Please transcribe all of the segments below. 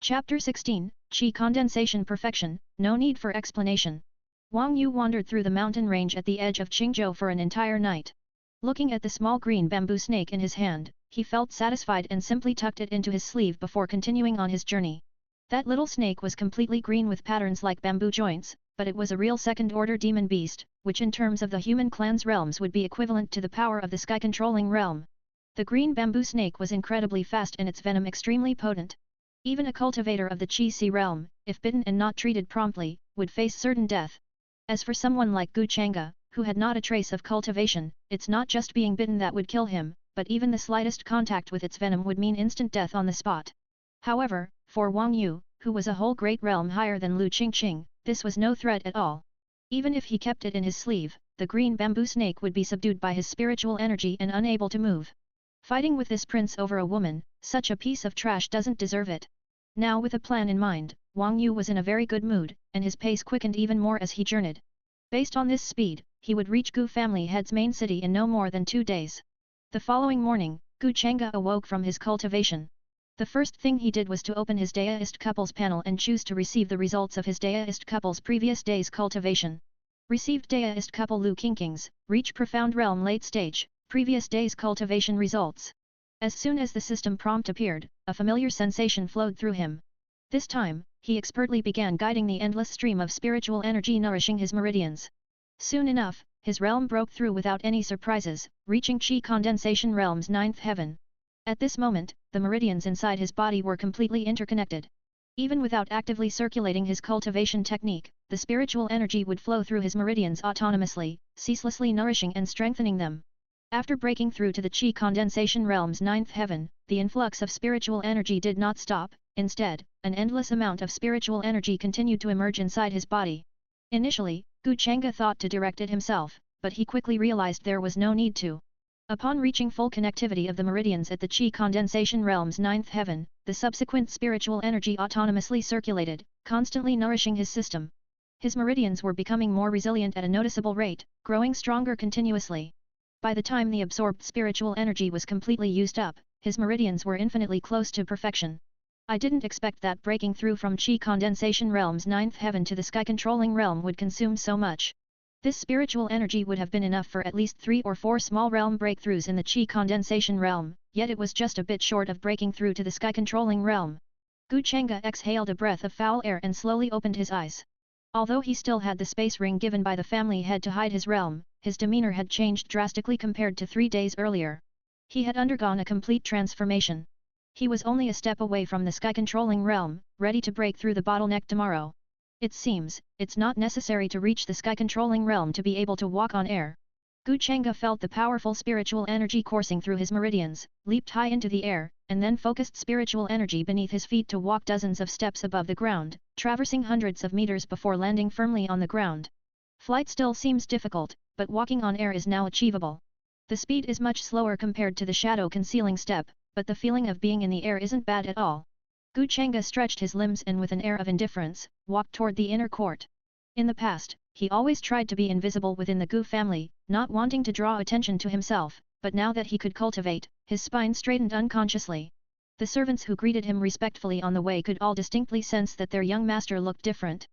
Chapter 16, Qi Condensation Perfection, no need for explanation. Wang Yu wandered through the mountain range at the edge of Qingzhou for an entire night. Looking at the small green bamboo snake in his hand, he felt satisfied and simply tucked it into his sleeve before continuing on his journey. That little snake was completely green with patterns like bamboo joints, but it was a real second-order demon beast, which in terms of the human clan's realms would be equivalent to the power of the sky-controlling realm. The green bamboo snake was incredibly fast and its venom extremely potent. Even a cultivator of the Qi realm, if bitten and not treated promptly, would face certain death. As for someone like Gu Changge, who had not a trace of cultivation, it's not just being bitten that would kill him, but even the slightest contact with its venom would mean instant death on the spot. However, for Wang Yu, who was a whole great realm higher than Lu Qingqing, this was no threat at all. Even if he kept it in his sleeve, the green bamboo snake would be subdued by his spiritual energy and unable to move. Fighting with this prince over a woman, such a piece of trash doesn't deserve it. Now with a plan in mind, Wang Yu was in a very good mood, and his pace quickened even more as he journeyed. Based on this speed, he would reach Gu family head's main city in no more than 2 days. The following morning, Gu Changge awoke from his cultivation. The first thing he did was to open his Daoist couples panel and choose to receive the results of his Daoist couple's previous day's cultivation. Received Daoist couple Lu Qingqing's, reach profound realm late stage, previous day's cultivation results. As soon as the system prompt appeared, a familiar sensation flowed through him. This time, he expertly began guiding the endless stream of spiritual energy nourishing his meridians. Soon enough, his realm broke through without any surprises, reaching Qi Condensation Realm's 9th heaven. At this moment, the meridians inside his body were completely interconnected. Even without actively circulating his cultivation technique, the spiritual energy would flow through his meridians autonomously, ceaselessly nourishing and strengthening them. After breaking through to the Qi Condensation Realm's 9th heaven, the influx of spiritual energy did not stop, instead, an endless amount of spiritual energy continued to emerge inside his body. Initially, Gu Changge thought to direct it himself, but he quickly realized there was no need to. Upon reaching full connectivity of the meridians at the Qi Condensation Realm's 9th heaven, the subsequent spiritual energy autonomously circulated, constantly nourishing his system. His meridians were becoming more resilient at a noticeable rate, growing stronger continuously. By the time the absorbed spiritual energy was completely used up, his meridians were infinitely close to perfection. I didn't expect that breaking through from Qi Condensation Realm's 9th heaven to the sky-controlling realm would consume so much. This spiritual energy would have been enough for at least 3 or 4 small realm breakthroughs in the Qi Condensation realm, yet it was just a bit short of breaking through to the sky-controlling realm. Gu Changge exhaled a breath of foul air and slowly opened his eyes. Although he still had the space ring given by the family head to hide his realm, his demeanor had changed drastically compared to 3 days earlier. He had undergone a complete transformation. He was only a step away from the sky-controlling realm, ready to break through the bottleneck tomorrow. It seems, it's not necessary to reach the sky-controlling realm to be able to walk on air. Gu Changge felt the powerful spiritual energy coursing through his meridians, leaped high into the air, and then focused spiritual energy beneath his feet to walk dozens of steps above the ground, traversing hundreds of meters before landing firmly on the ground. Flight still seems difficult, but walking on air is now achievable. The speed is much slower compared to the shadow concealing step, but the feeling of being in the air isn't bad at all. Gu Changge stretched his limbs and with an air of indifference, walked toward the inner court. In the past, he always tried to be invisible within the Gu family, not wanting to draw attention to himself, but now that he could cultivate, his spine straightened unconsciously. The servants who greeted him respectfully on the way could all distinctly sense that their young master looked different.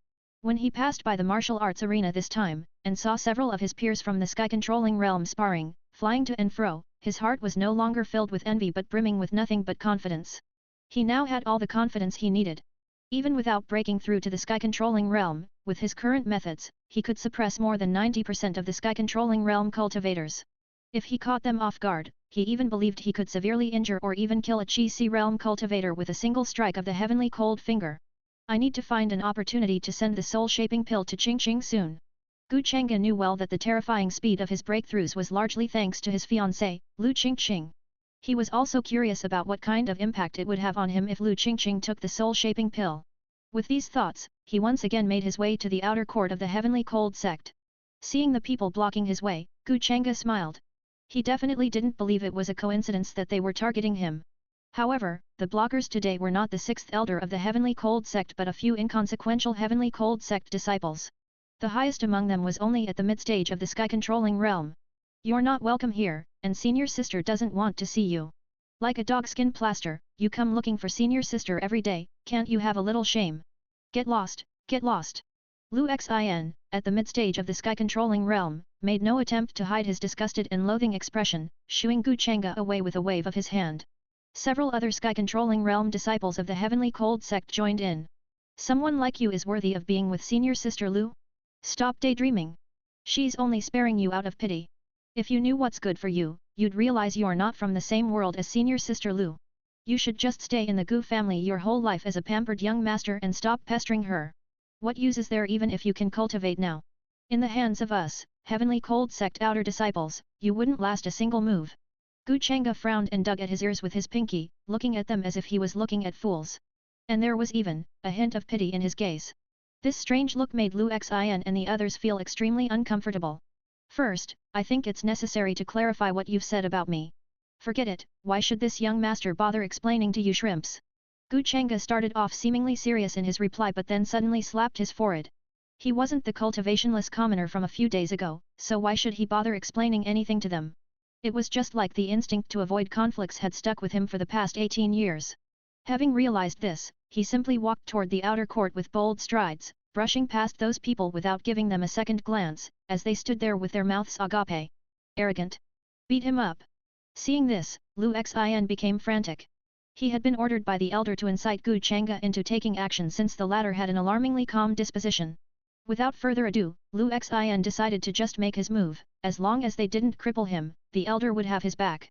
When he passed by the martial arts arena this time, and saw several of his peers from the sky-controlling realm sparring, flying to and fro, his heart was no longer filled with envy but brimming with nothing but confidence. He now had all the confidence he needed. Even without breaking through to the sky-controlling realm, with his current methods, he could suppress more than 90% of the sky-controlling realm cultivators. If he caught them off guard, he even believed he could severely injure or even kill a Qi realm cultivator with a single strike of the heavenly cold finger. I need to find an opportunity to send the soul-shaping pill to Qingqing soon. Gu Changge knew well that the terrifying speed of his breakthroughs was largely thanks to his fiancée, Lu Qingqing. He was also curious about what kind of impact it would have on him if Lu Qingqing took the soul-shaping pill. With these thoughts, he once again made his way to the outer court of the Heavenly Cold sect. Seeing the people blocking his way, Gu Changge smiled. He definitely didn't believe it was a coincidence that they were targeting him. However, the blockers today were not the 6th elder of the Heavenly Cold sect but a few inconsequential Heavenly Cold sect disciples. The highest among them was only at the mid-stage of the sky-controlling realm. "You're not welcome here, and senior sister doesn't want to see you. Like a dogskin plaster, you come looking for senior sister every day, can't you have a little shame? Get lost, get lost. Lu Xin, at the mid-stage of the sky-controlling realm, made no attempt to hide his disgusted and loathing expression, shooing Gu Changge away with a wave of his hand. Several other sky-controlling realm disciples of the Heavenly Cold sect joined in. Someone like you is worthy of being with senior sister Lu? Stop daydreaming. She's only sparing you out of pity. If you knew what's good for you, you'd realize you're not from the same world as senior sister Lu. You should just stay in the Gu family your whole life as a pampered young master and stop pestering her. What use is there even if you can cultivate now? In the hands of us, Heavenly Cold sect outer disciples, you wouldn't last a single move. Gu Changge frowned and dug at his ears with his pinky, looking at them as if he was looking at fools. And there was even a hint of pity in his gaze. This strange look made Lu Xin and the others feel extremely uncomfortable. First, I think it's necessary to clarify what you've said about me. Forget it, why should this young master bother explaining to you shrimps? Gu Changge started off seemingly serious in his reply but then suddenly slapped his forehead. He wasn't the cultivationless commoner from a few days ago, so why should he bother explaining anything to them? It was just like the instinct to avoid conflicts had stuck with him for the past 18 years. Having realized this, he simply walked toward the outer court with bold strides, brushing past those people without giving them a second glance, as they stood there with their mouths agape. Arrogant. Beat him up. Seeing this, Lu Xin became frantic. He had been ordered by the elder to incite Gu Changge into taking action since the latter had an alarmingly calm disposition. Without further ado, Lu Xin decided to just make his move. As long as they didn't cripple him, the elder would have his back.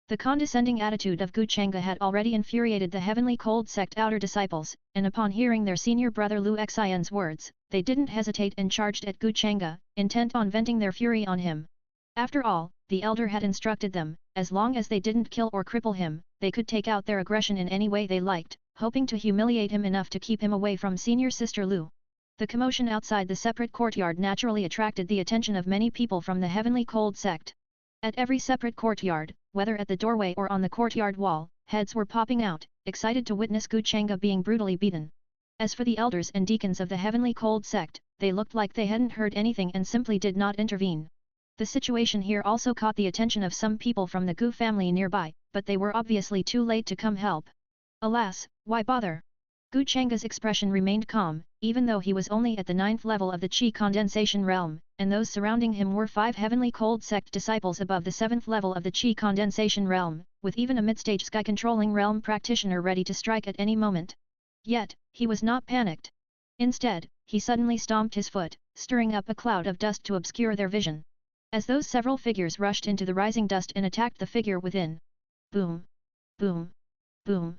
The condescending attitude of Gu Changge had already infuriated the Heavenly Cold sect outer disciples, and upon hearing their senior brother Lu Xin's words, they didn't hesitate and charged at Gu Changge, intent on venting their fury on him. After all, the elder had instructed them, as long as they didn't kill or cripple him, they could take out their aggression in any way they liked, hoping to humiliate him enough to keep him away from senior sister Lu. The commotion outside the separate courtyard naturally attracted the attention of many people from the Heavenly Cold sect. At every separate courtyard, whether at the doorway or on the courtyard wall, heads were popping out, excited to witness Gu Changge being brutally beaten. As for the elders and deacons of the Heavenly Cold sect, they looked like they hadn't heard anything and simply did not intervene. The situation here also caught the attention of some people from the Gu family nearby, but they were obviously too late to come help. Alas, why bother? Gu Changge's expression remained calm, even though he was only at the 9th level of the Qi condensation realm, and those surrounding him were 5 Heavenly Cold sect disciples above the 7th level of the Qi condensation realm, with even a mid-stage sky-controlling realm practitioner ready to strike at any moment. Yet, he was not panicked. Instead, he suddenly stomped his foot, stirring up a cloud of dust to obscure their vision. As those several figures rushed into the rising dust and attacked the figure within. Boom! Boom! Boom!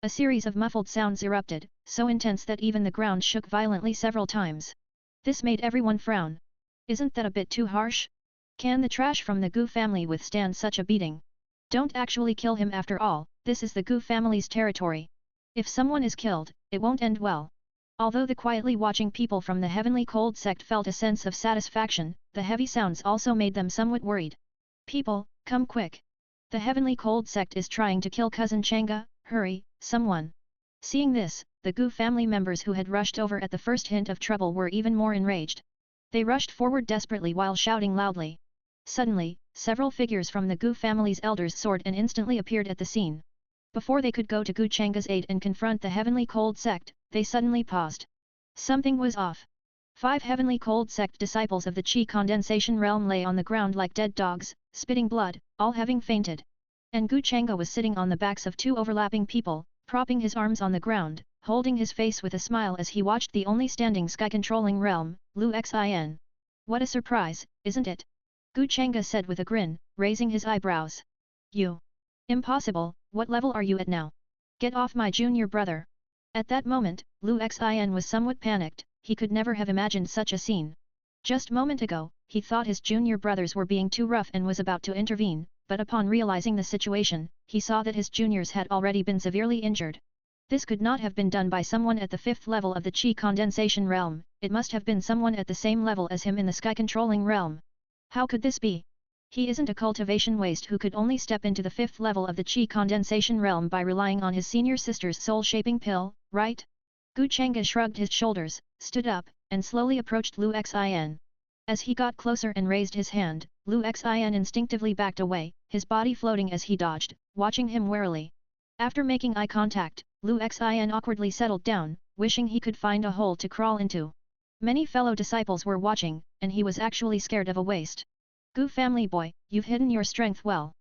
A series of muffled sounds erupted, so intense that even the ground shook violently several times. This made everyone frown. Isn't that a bit too harsh? Can the trash from the Gu family withstand such a beating? Don't actually kill him after all, this is the Gu family's territory. If someone is killed, it won't end well. Although the quietly watching people from the Heavenly Cold sect felt a sense of satisfaction, the heavy sounds also made them somewhat worried. People, come quick! The Heavenly Cold sect is trying to kill cousin Changge, hurry, someone! Seeing this, the Gu family members who had rushed over at the first hint of trouble were even more enraged. They rushed forward desperately while shouting loudly. Suddenly, several figures from the Gu family's elders soared and instantly appeared at the scene. Before they could go to Gu Changge's aid and confront the Heavenly Cold sect, they suddenly paused. Something was off. 5 Heavenly Cold sect disciples of the Qi condensation realm lay on the ground like dead dogs, spitting blood, all having fainted. And Gu Changge was sitting on the backs of 2 overlapping people, propping his arms on the ground, holding his face with a smile as he watched the only standing sky-controlling realm, Lu Xin. What a surprise, isn't it? Gu Changge said with a grin, raising his eyebrows. You! Impossible, what level are you at now? Get off my junior brother! At that moment, Lu Xin was somewhat panicked, he could never have imagined such a scene. Just moment ago, he thought his junior brothers were being too rough and was about to intervene, but upon realizing the situation, he saw that his juniors had already been severely injured. This could not have been done by someone at the 5th level of the Qi condensation realm, it must have been someone at the same level as him in the sky-controlling realm. How could this be? He isn't a cultivation waste who could only step into the 5th level of the Qi condensation realm by relying on his senior sister's soul-shaping pill, right? Gu Changge shrugged his shoulders, stood up, and slowly approached Lu Xin. As he got closer and raised his hand, Lu Xin instinctively backed away, his body floating as he dodged, watching him warily. After making eye contact, Lu Xin awkwardly settled down, wishing he could find a hole to crawl into. Many fellow disciples were watching, and he was actually scared of a waste. Gu family boy, you've hidden your strength well.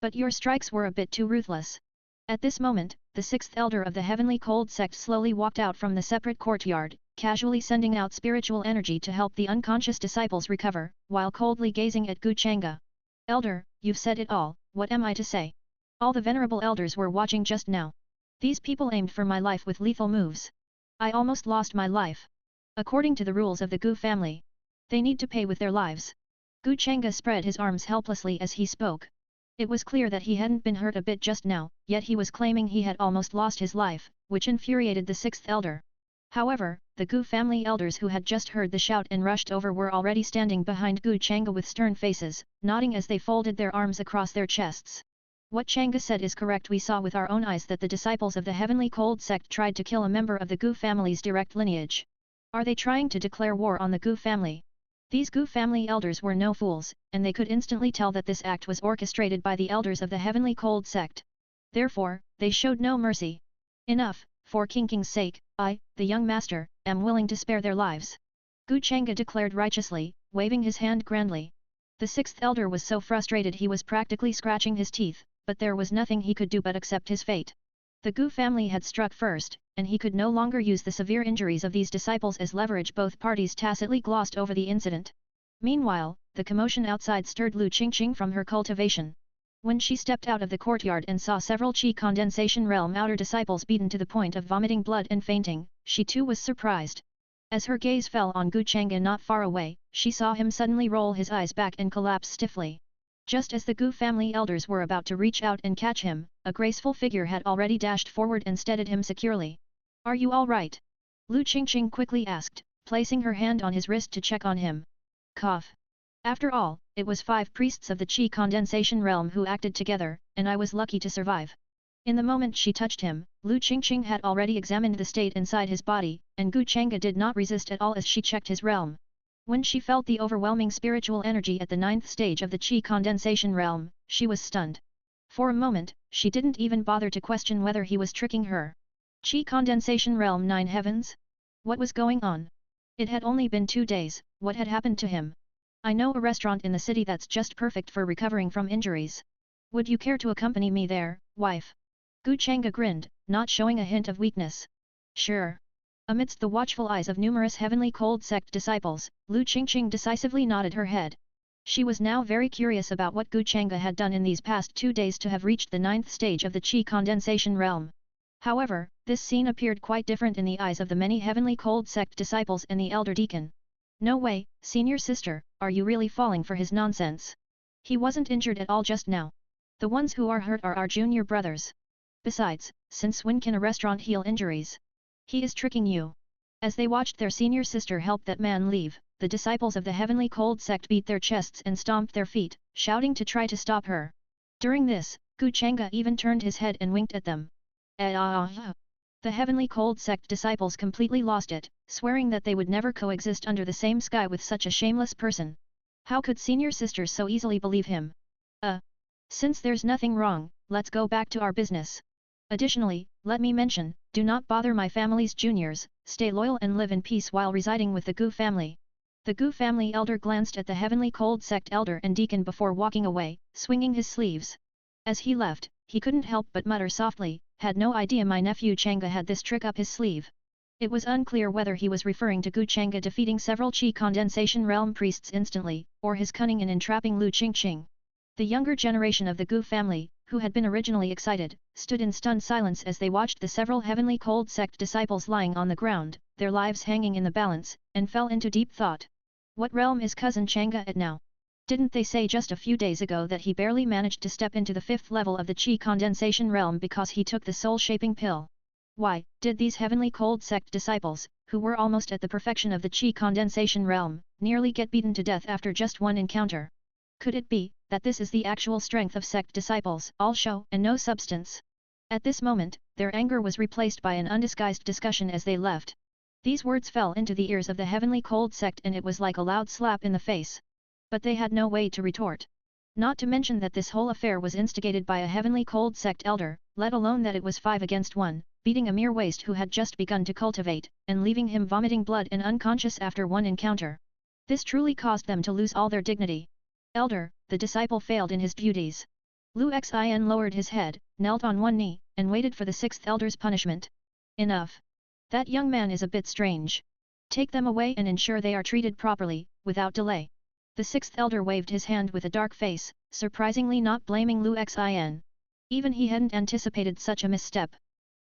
But your strikes were a bit too ruthless. At this moment, the sixth elder of the heavenly cold sect slowly walked out from the separate courtyard, casually sending out spiritual energy to help the unconscious disciples recover, while coldly gazing at Gu Changge. Elder, you've said it all, what am I to say? All the venerable elders were watching just now. These people aimed for my life with lethal moves. I almost lost my life. According to the rules of the Gu family, they need to pay with their lives. Gu Changge spread his arms helplessly as he spoke. It was clear that he hadn't been hurt a bit just now, yet he was claiming he had almost lost his life, which infuriated the sixth elder. However, the Gu family elders who had just heard the shout and rushed over were already standing behind Gu Changge with stern faces, nodding as they folded their arms across their chests. What Changge said is correct. We saw with our own eyes that the disciples of the heavenly cold sect tried to kill a member of the Gu family's direct lineage. Are they trying to declare war on the Gu family? These Gu family elders were no fools, and they could instantly tell that this act was orchestrated by the elders of the heavenly cold sect. Therefore, they showed no mercy. Enough, for King King's sake, I, the young master, am willing to spare their lives. Gu Changge declared righteously, waving his hand grandly. The sixth elder was so frustrated he was practically scratching his teeth, but there was nothing he could do but accept his fate. The Gu family had struck first, and he could no longer use the severe injuries of these disciples as leverage. Both parties tacitly glossed over the incident. Meanwhile, the commotion outside stirred Lu Qingqing from her cultivation. When she stepped out of the courtyard and saw several Qi condensation realm outer disciples beaten to the point of vomiting blood and fainting, she too was surprised. As her gaze fell on Gu Changge not far away, she saw him suddenly roll his eyes back and collapse stiffly. Just as the Gu family elders were about to reach out and catch him, a graceful figure had already dashed forward and steadied him securely. Are you all right? Lu Qingqing quickly asked, placing her hand on his wrist to check on him. Cough. After all, it was 5 priests of the Qi condensation realm who acted together, and I was lucky to survive. In the moment she touched him, Lu Qingqing had already examined the state inside his body, and Gu Changge did not resist at all as she checked his realm. When she felt the overwhelming spiritual energy at the 9th stage of the Qi condensation realm, she was stunned. For a moment, she didn't even bother to question whether he was tricking her. Qi condensation realm 9 heavens? What was going on? It had only been 2 days, what had happened to him? I know a restaurant in the city that's just perfect for recovering from injuries. Would you care to accompany me there, wife? Gu Changge grinned, not showing a hint of weakness. Sure. Amidst the watchful eyes of numerous heavenly cold sect disciples, Lu Qingqing decisively nodded her head. She was now very curious about what Gu Changge had done in these past 2 days to have reached the 9th stage of the Qi condensation realm. However, this scene appeared quite different in the eyes of the many heavenly cold sect disciples and the elder deacon. No way, senior sister, are you really falling for his nonsense? He wasn't injured at all just now. The ones who are hurt are our junior brothers. Besides, since when can a restaurant heal injuries? He is tricking you. As they watched their senior sister help that man leave, the disciples of the heavenly cold sect beat their chests and stomped their feet, shouting to try to stop her. During this, Gu Changge even turned his head and winked at them. The heavenly cold sect disciples completely lost it, swearing that they would never coexist under the same sky with such a shameless person. How could senior sisters so easily believe him? Since there's nothing wrong, let's go back to our business. Additionally, let me mention, do not bother my family's juniors, stay loyal and live in peace while residing with the Gu family. The Gu family elder glanced at the heavenly cold sect elder and deacon before walking away, swinging his sleeves. As he left, he couldn't help but mutter softly, had no idea my nephew Changge had this trick up his sleeve. It was unclear whether he was referring to Gu Changge defeating several Qi condensation realm priests instantly, or his cunning in entrapping Lu Qingqing. The younger generation of the Gu family, who had been originally excited, stood in stunned silence as they watched the several heavenly cold sect disciples lying on the ground, their lives hanging in the balance, and fell into deep thought. What realm is cousin Changge at now? Didn't they say just a few days ago that he barely managed to step into the 5th level of the Qi condensation realm because he took the soul-shaping pill? Why, did these heavenly cold sect disciples, who were almost at the perfection of the Qi condensation realm, nearly get beaten to death after just one encounter? Could it be that this is the actual strength of sect disciples, all show and no substance? At this moment, their anger was replaced by an undisguised discussion as they left. These words fell into the ears of the heavenly cold sect and it was like a loud slap in the face. But they had no way to retort. Not to mention that this whole affair was instigated by a heavenly cold sect elder, let alone that it was 5 against 1, beating a mere waste who had just begun to cultivate, and leaving him vomiting blood and unconscious after one encounter. This truly caused them to lose all their dignity. Elder, the disciple failed in his duties. Lu Xin lowered his head, knelt on one knee, and waited for the 6th elder's punishment. Enough. That young man is a bit strange. Take them away and ensure they are treated properly, without delay. The 6th elder waved his hand with a dark face, surprisingly not blaming Lu Xin. Even he hadn't anticipated such a misstep.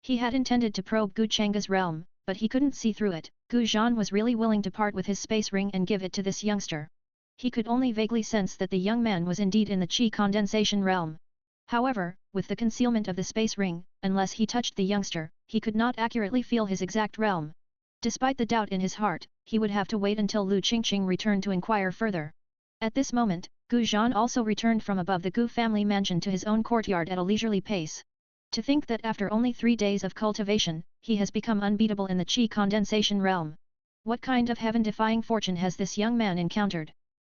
He had intended to probe Gu Changge's realm, but he couldn't see through it. Gu Zhan was really willing to part with his space ring and give it to this youngster. He could only vaguely sense that the young man was indeed in the Qi condensation realm. However, with the concealment of the space ring, unless he touched the youngster, he could not accurately feel his exact realm. Despite the doubt in his heart, he would have to wait until Lu Qingqing returned to inquire further. At this moment, Gu Zhan also returned from above the Gu family mansion to his own courtyard at a leisurely pace. To think that after only 3 days of cultivation, he has become unbeatable in the Qi condensation realm. What kind of heaven-defying fortune has this young man encountered?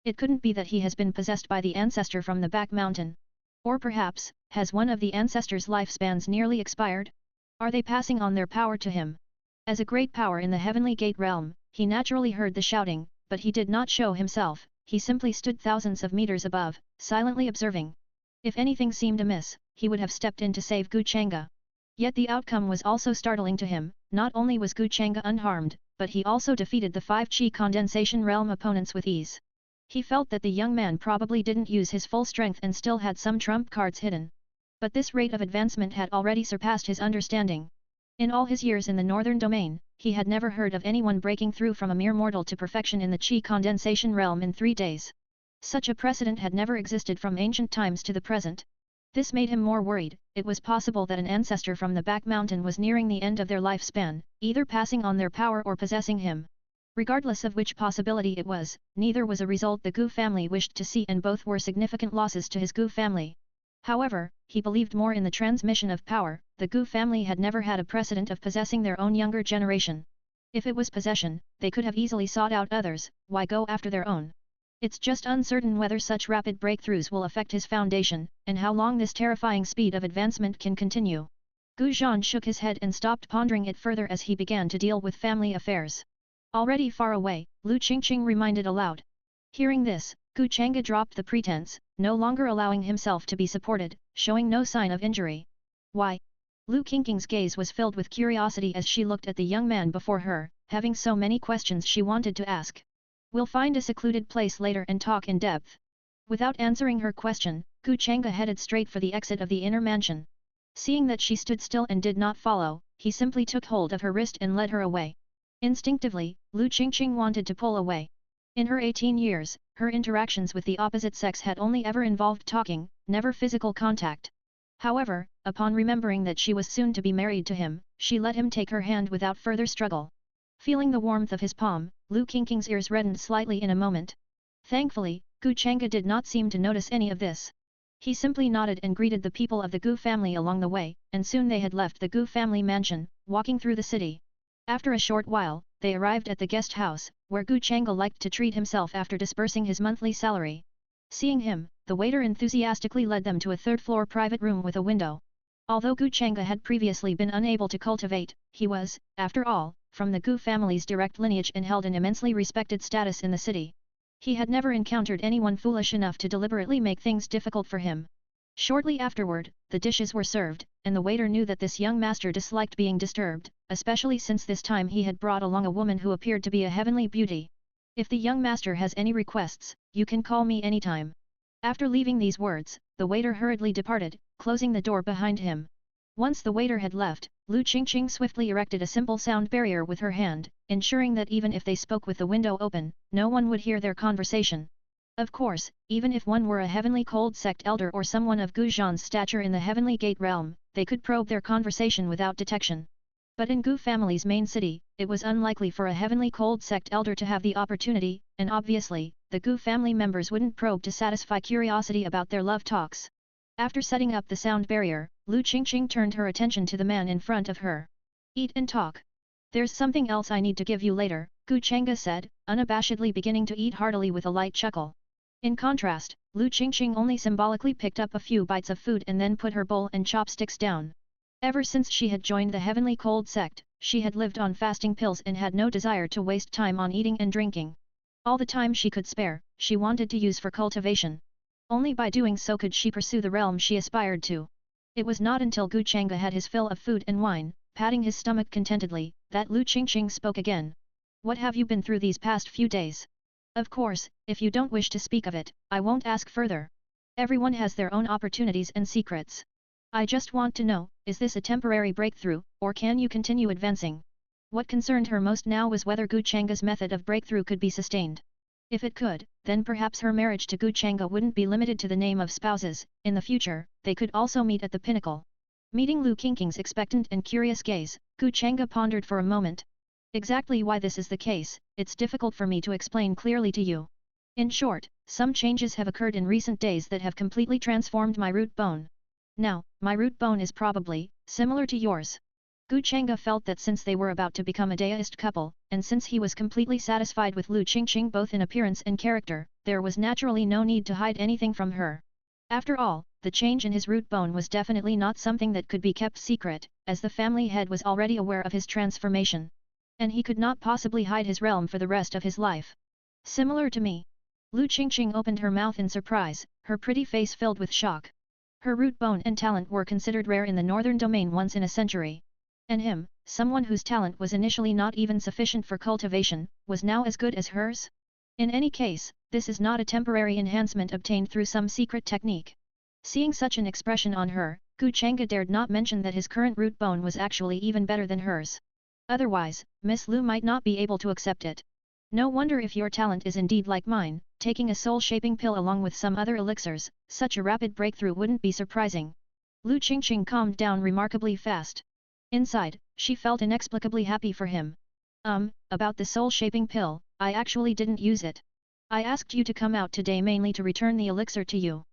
It couldn't be that he has been possessed by the ancestor from the back mountain. Or perhaps, has one of the ancestors' lifespans nearly expired? Are they passing on their power to him? As a great power in the heavenly gate realm, he naturally heard the shouting, but he did not show himself. He simply stood thousands of meters above, silently observing. If anything seemed amiss, he would have stepped in to save Gu Changge. Yet the outcome was also startling to him. Not only was Gu Changge unharmed, but he also defeated the 5 Qi condensation realm opponents with ease. He felt that the young man probably didn't use his full strength and still had some trump cards hidden. But this rate of advancement had already surpassed his understanding. In all his years in the northern domain, he had never heard of anyone breaking through from a mere mortal to perfection in the Qi condensation realm in 3 days. Such a precedent had never existed from ancient times to the present. This made him more worried. It was possible that an ancestor from the back mountain was nearing the end of their lifespan, either passing on their power or possessing him. Regardless of which possibility it was, neither was a result the Gu family wished to see, and both were significant losses to his Gu family. However, he believed more in the transmission of power. The Gu family had never had a precedent of possessing their own younger generation. If it was possession, they could have easily sought out others. Why go after their own? It's just uncertain whether such rapid breakthroughs will affect his foundation, and how long this terrifying speed of advancement can continue. Gu Zhan shook his head and stopped pondering it further as he began to deal with family affairs. Already far away, Lu Qingqing reminded aloud. Hearing this, Gu Changge dropped the pretense, no longer allowing himself to be supported, showing no sign of injury. Why? Lu Qingqing's gaze was filled with curiosity as she looked at the young man before her, having so many questions she wanted to ask. We'll find a secluded place later and talk in depth. Without answering her question, Gu Changge headed straight for the exit of the inner mansion. Seeing that she stood still and did not follow, he simply took hold of her wrist and led her away. Instinctively, Lu Qingqing wanted to pull away. In her 18 years, her interactions with the opposite sex had only ever involved talking, never physical contact. However, upon remembering that she was soon to be married to him, she let him take her hand without further struggle. Feeling the warmth of his palm, Lu Qingqing's ears reddened slightly in a moment. Thankfully, Gu Changge did not seem to notice any of this. He simply nodded and greeted the people of the Gu family along the way, and soon they had left the Gu family mansion, walking through the city. After a short while, they arrived at the guest house, where Gu Changge liked to treat himself after disbursing his monthly salary. Seeing him, the waiter enthusiastically led them to a 3rd-floor private room with a window. Although Gu Changge had previously been unable to cultivate, he was, after all, from the Gu family's direct lineage and held an immensely respected status in the city. He had never encountered anyone foolish enough to deliberately make things difficult for him. Shortly afterward, the dishes were served, and the waiter knew that this young master disliked being disturbed, especially since this time he had brought along a woman who appeared to be a heavenly beauty. If the young master has any requests, you can call me anytime. After leaving these words, the waiter hurriedly departed, closing the door behind him. Once the waiter had left, Lu Qingqing swiftly erected a simple sound barrier with her hand, ensuring that even if they spoke with the window open, no one would hear their conversation. Of course, even if one were a heavenly cold sect elder or someone of Gu Zhan's stature in the heavenly gate realm, they could probe their conversation without detection. But in Gu family's main city, it was unlikely for a heavenly cold sect elder to have the opportunity, and obviously, the Gu family members wouldn't probe to satisfy curiosity about their love talks. After setting up the sound barrier, Lu Qingqing turned her attention to the man in front of her. Eat and talk. There's something else I need to give you later, Gu Changge said, unabashedly beginning to eat heartily with a light chuckle. In contrast, Lu Qingqing only symbolically picked up a few bites of food and then put her bowl and chopsticks down. Ever since she had joined the Heavenly Cold sect, she had lived on fasting pills and had no desire to waste time on eating and drinking. All the time she could spare, she wanted to use for cultivation. Only by doing so could she pursue the realm she aspired to. It was not until Gu Changge had his fill of food and wine, patting his stomach contentedly, that Lu Qingqing spoke again. What have you been through these past few days? Of course, if you don't wish to speak of it, I won't ask further. Everyone has their own opportunities and secrets. I just want to know, is this a temporary breakthrough, or can you continue advancing? What concerned her most now was whether Gu Changge's method of breakthrough could be sustained. If it could, then perhaps her marriage to Gu Changge wouldn't be limited to the name of spouses. In the future, they could also meet at the pinnacle. Meeting Lu Qingqing's expectant and curious gaze, Gu Changge pondered for a moment. Exactly why this is the case, it's difficult for me to explain clearly to you. In short, some changes have occurred in recent days that have completely transformed my root bone. Now, my root bone is probably similar to yours. Gu Changge felt that since they were about to become a deist couple, and since he was completely satisfied with Lu Qingqing both in appearance and character, there was naturally no need to hide anything from her. After all, the change in his root bone was definitely not something that could be kept secret, as the family head was already aware of his transformation. And he could not possibly hide his realm for the rest of his life. Similar to me. Lu Qingqing opened her mouth in surprise, her pretty face filled with shock. Her root bone and talent were considered rare in the northern domain once in a century. And him, someone whose talent was initially not even sufficient for cultivation, was now as good as hers? In any case, this is not a temporary enhancement obtained through some secret technique. Seeing such an expression on her, Gu Changge dared not mention that his current root bone was actually even better than hers. Otherwise, Miss Lu might not be able to accept it. No wonder if your talent is indeed like mine, taking a soul-shaping pill along with some other elixirs, such a rapid breakthrough wouldn't be surprising. Lu Qingqing calmed down remarkably fast. Inside, she felt inexplicably happy for him. About the soul-shaping pill, I actually didn't use it. I asked you to come out today mainly to return the elixir to you.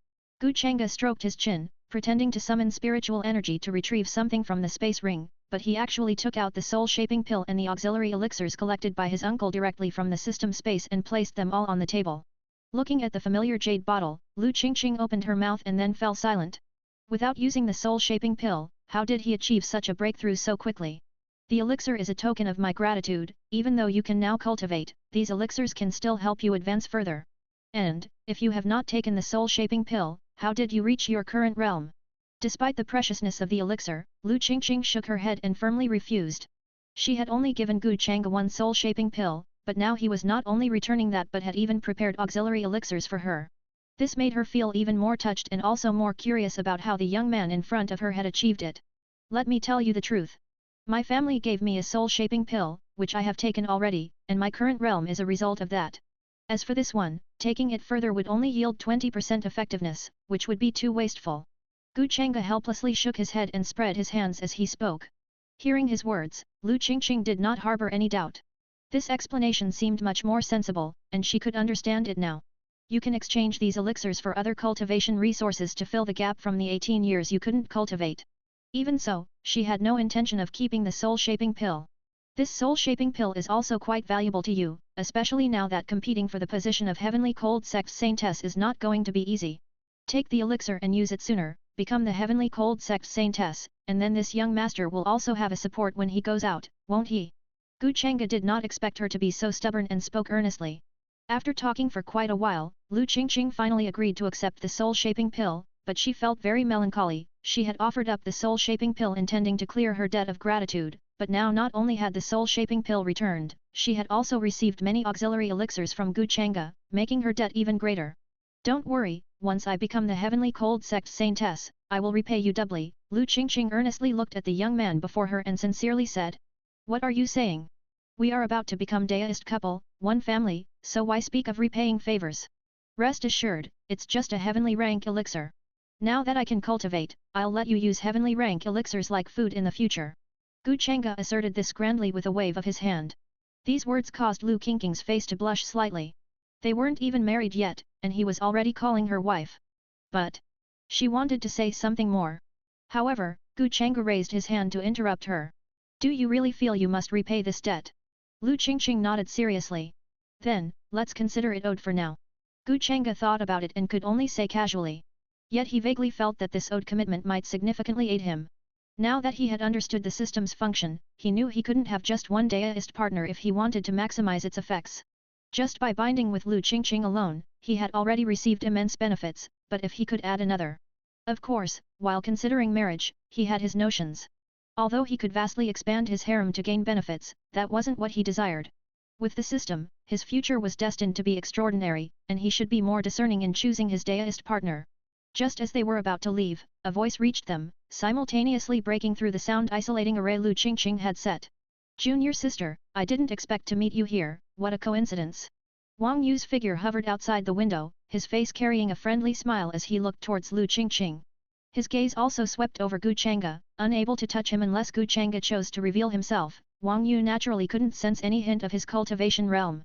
Gu Changge stroked his chin, pretending to summon spiritual energy to retrieve something from the space ring, but he actually took out the soul-shaping pill and the auxiliary elixirs collected by his uncle directly from the system space and placed them all on the table. Looking at the familiar jade bottle, Lu Qingqing opened her mouth and then fell silent. Without using the soul-shaping pill, how did he achieve such a breakthrough so quickly? The elixir is a token of my gratitude. Even though you can now cultivate, these elixirs can still help you advance further. And, if you have not taken the soul-shaping pill, how did you reach your current realm? Despite the preciousness of the elixir, Lu Qingqing shook her head and firmly refused. She had only given Gu Changge one soul-shaping pill, but now he was not only returning that but had even prepared auxiliary elixirs for her. This made her feel even more touched and also more curious about how the young man in front of her had achieved it. Let me tell you the truth. My family gave me a soul-shaping pill, which I have taken already, and my current realm is a result of that. As for this one, taking it further would only yield 20% effectiveness, which would be too wasteful. Gu Changge helplessly shook his head and spread his hands as he spoke. Hearing his words, Lu Qingqing did not harbor any doubt. This explanation seemed much more sensible, and she could understand it now. You can exchange these elixirs for other cultivation resources to fill the gap from the 18 years you couldn't cultivate. Even so, she had no intention of keeping the soul-shaping pill. This soul-shaping pill is also quite valuable to you, especially now that competing for the position of Heavenly Cold Sect Saintess is not going to be easy. Take the elixir and use it sooner, become the Heavenly Cold Sect Saintess, and then this young master will also have a support when he goes out, won't he? Gu Changge did not expect her to be so stubborn and spoke earnestly. After talking for quite a while, Lu Qingqing finally agreed to accept the soul-shaping pill, but she felt very melancholy. She had offered up the soul-shaping pill intending to clear her debt of gratitude, but now not only had the soul-shaping pill returned, she had also received many auxiliary elixirs from Gu Changge, making her debt even greater. Don't worry, once I become the Heavenly Cold Sect Saintess, I will repay you doubly. Lu Qingqing earnestly looked at the young man before her and sincerely said. What are you saying? We are about to become deist couple, one family, so why speak of repaying favors? Rest assured, it's just a heavenly rank elixir. Now that I can cultivate, I'll let you use heavenly rank elixirs like food in the future. Gu Changge asserted this grandly with a wave of his hand. These words caused Lu Qingqing's face to blush slightly. They weren't even married yet, and he was already calling her wife. But she wanted to say something more. However, Gu Changge raised his hand to interrupt her. Do you really feel you must repay this debt? Lu Qingqing nodded seriously. Then, let's consider it owed for now. Gu Changge thought about it and could only say casually. Yet he vaguely felt that this owed commitment might significantly aid him. Now that he had understood the system's function, he knew he couldn't have just one Daoist partner if he wanted to maximize its effects. Just by binding with Lu Qingqing alone, he had already received immense benefits, but if he could add another. Of course, while considering marriage, he had his notions. Although he could vastly expand his harem to gain benefits, that wasn't what he desired. With the system, his future was destined to be extraordinary, and he should be more discerning in choosing his Daoist partner. Just as they were about to leave, a voice reached them, simultaneously breaking through the sound-isolating array Lu Qingqing had set. "Junior sister, I didn't expect to meet you here, what a coincidence." Wang Yu's figure hovered outside the window, his face carrying a friendly smile as he looked towards Lu Qingqing. His gaze also swept over Gu Changge, unable to touch him unless Gu Changge chose to reveal himself. Wang Yu naturally couldn't sense any hint of his cultivation realm.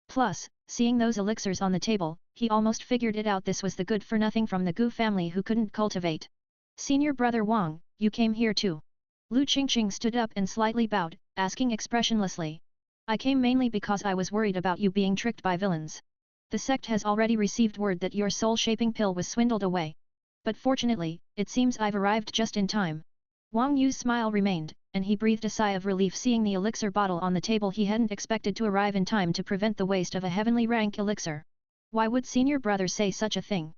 Plus, seeing those elixirs on the table, he almost figured it out this was the good-for-nothing from the Gu family who couldn't cultivate. "Senior brother Wang, you came here too." Lu Qingqing stood up and slightly bowed, asking expressionlessly. "I came mainly because I was worried about you being tricked by villains. The sect has already received word that your soul-shaping pill was swindled away. But fortunately, it seems I've arrived just in time." Wang Yu's smile remained, and he breathed a sigh of relief seeing the elixir bottle on the table. He hadn't expected to arrive in time to prevent the waste of a heavenly rank elixir. Why would senior brother say such a thing?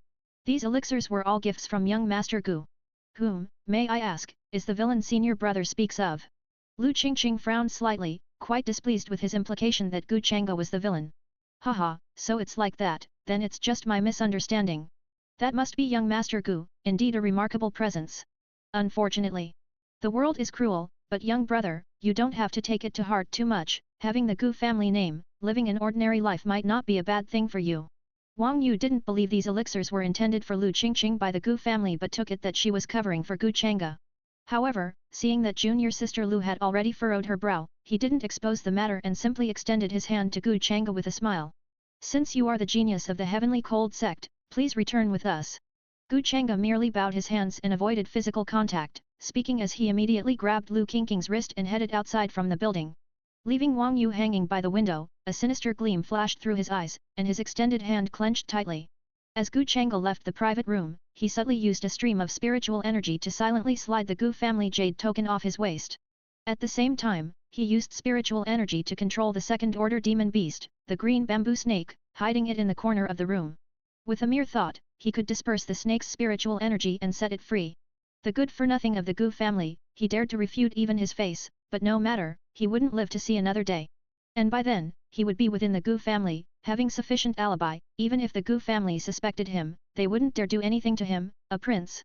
These elixirs were all gifts from young Master Gu. "Whom, may I ask, is the villain senior brother speaks of?" Lu Qingqing frowned slightly, quite displeased with his implication that Gu Changge was the villain. "Haha, so it's like that, then it's just my misunderstanding. That must be young Master Gu, indeed a remarkable presence. Unfortunately. The world is cruel, but young brother, you don't have to take it to heart too much, having the Gu family name, living an ordinary life might not be a bad thing for you." Wang Yu didn't believe these elixirs were intended for Lu Qingqing by the Gu family but took it that she was covering for Gu Changge. However, seeing that junior sister Lu had already furrowed her brow, he didn't expose the matter and simply extended his hand to Gu Changge with a smile. "Since you are the genius of the heavenly cold sect, please return with us." Gu Changge merely bowed his hands and avoided physical contact, speaking as he immediately grabbed Lu Qingqing's wrist and headed outside from the building. Leaving Wang Yu hanging by the window, a sinister gleam flashed through his eyes, and his extended hand clenched tightly. As Gu Changge left the private room, he subtly used a stream of spiritual energy to silently slide the Gu family jade token off his waist. At the same time, he used spiritual energy to control the second-order demon beast, the green bamboo snake, hiding it in the corner of the room. With a mere thought, he could disperse the snake's spiritual energy and set it free. The good-for-nothing of the Gu family, he dared to refute even his face, but no matter, he wouldn't live to see another day. And by then, he would be within the Gu family, having sufficient alibi. Even if the Gu family suspected him, they wouldn't dare do anything to him, a prince.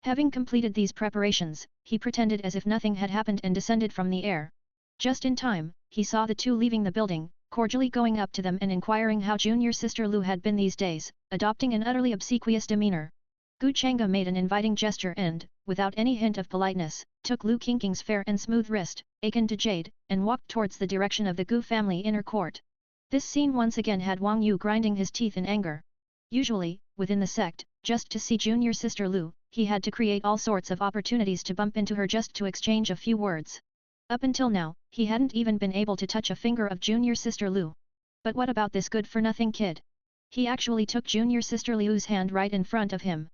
Having completed these preparations, he pretended as if nothing had happened and descended from the air. Just in time, he saw the two leaving the building, cordially going up to them and inquiring how junior sister Lu had been these days, adopting an utterly obsequious demeanor. Gu Changge made an inviting gesture and, without any hint of politeness, took Lu Qingqing's fair and smooth wrist, akin to jade, and walked towards the direction of the Gu family inner court. This scene once again had Wang Yu grinding his teeth in anger. Usually, within the sect, just to see junior sister Lu, he had to create all sorts of opportunities to bump into her just to exchange a few words. Up until now, he hadn't even been able to touch a finger of junior sister Lu. But what about this good-for-nothing kid? He actually took junior sister Liu's hand right in front of him.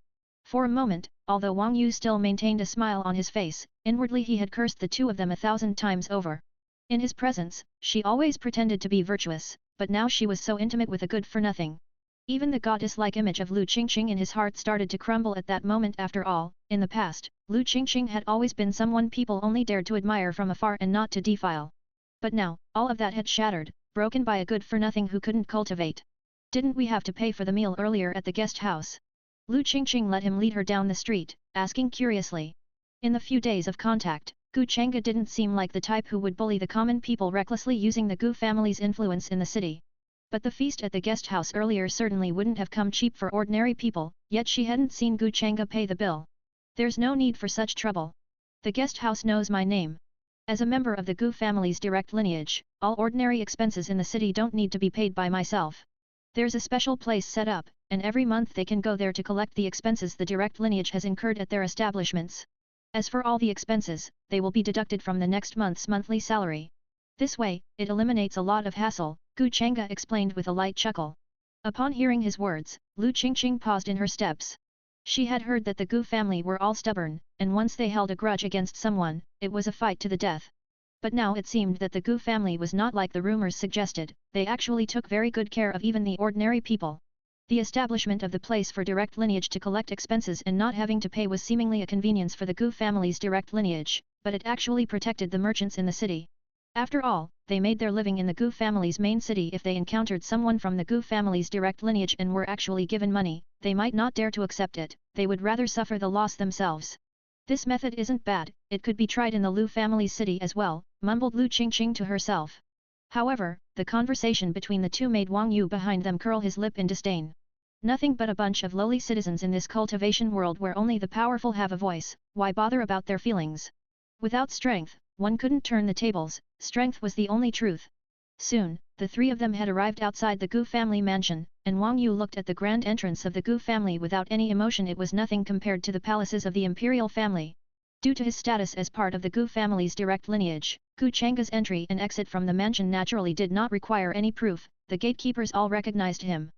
For a moment, although Wang Yu still maintained a smile on his face, inwardly he had cursed the two of them 1,000 times over. In his presence, she always pretended to be virtuous, but now she was so intimate with a good-for-nothing. Even the goddess-like image of Lu Qingqing in his heart started to crumble at that moment. After all, in the past, Lu Qingqing had always been someone people only dared to admire from afar and not to defile. But now, all of that had shattered, broken by a good-for-nothing who couldn't cultivate. "Didn't we have to pay for the meal earlier at the guest house?" Lu Qingqing let him lead her down the street, asking curiously. In the few days of contact, Gu Changge didn't seem like the type who would bully the common people recklessly using the Gu family's influence in the city. But the feast at the guest house earlier certainly wouldn't have come cheap for ordinary people, yet she hadn't seen Gu Changge pay the bill. "There's no need for such trouble. The guest house knows my name. As a member of the Gu family's direct lineage, all ordinary expenses in the city don't need to be paid by myself. There's a special place set up, and every month they can go there to collect the expenses the direct lineage has incurred at their establishments. As for all the expenses, they will be deducted from the next month's monthly salary. This way, it eliminates a lot of hassle," Gu Changge explained with a light chuckle. Upon hearing his words, Lu Qingqing paused in her steps. She had heard that the Gu family were all stubborn, and once they held a grudge against someone, it was a fight to the death. But now it seemed that the Gu family was not like the rumors suggested, they actually took very good care of even the ordinary people. The establishment of the place for direct lineage to collect expenses and not having to pay was seemingly a convenience for the Gu family's direct lineage, but it actually protected the merchants in the city. After all, they made their living in the Gu family's main city. If they encountered someone from the Gu family's direct lineage and were actually given money, they might not dare to accept it, they would rather suffer the loss themselves. This method isn't bad, it could be tried in the Lu family's city as well, mumbled Lu Qingqing to herself. However, the conversation between the two made Wang Yu behind them curl his lip in disdain. Nothing but a bunch of lowly citizens in this cultivation world where only the powerful have a voice, why bother about their feelings? Without strength, one couldn't turn the tables, strength was the only truth. Soon, the three of them had arrived outside the Gu family mansion, and Wang Yu looked at the grand entrance of the Gu family without any emotion. It was nothing compared to the palaces of the imperial family. Due to his status as part of the Gu family's direct lineage, Gu Changge's entry and exit from the mansion naturally did not require any proof, the gatekeepers all recognized him.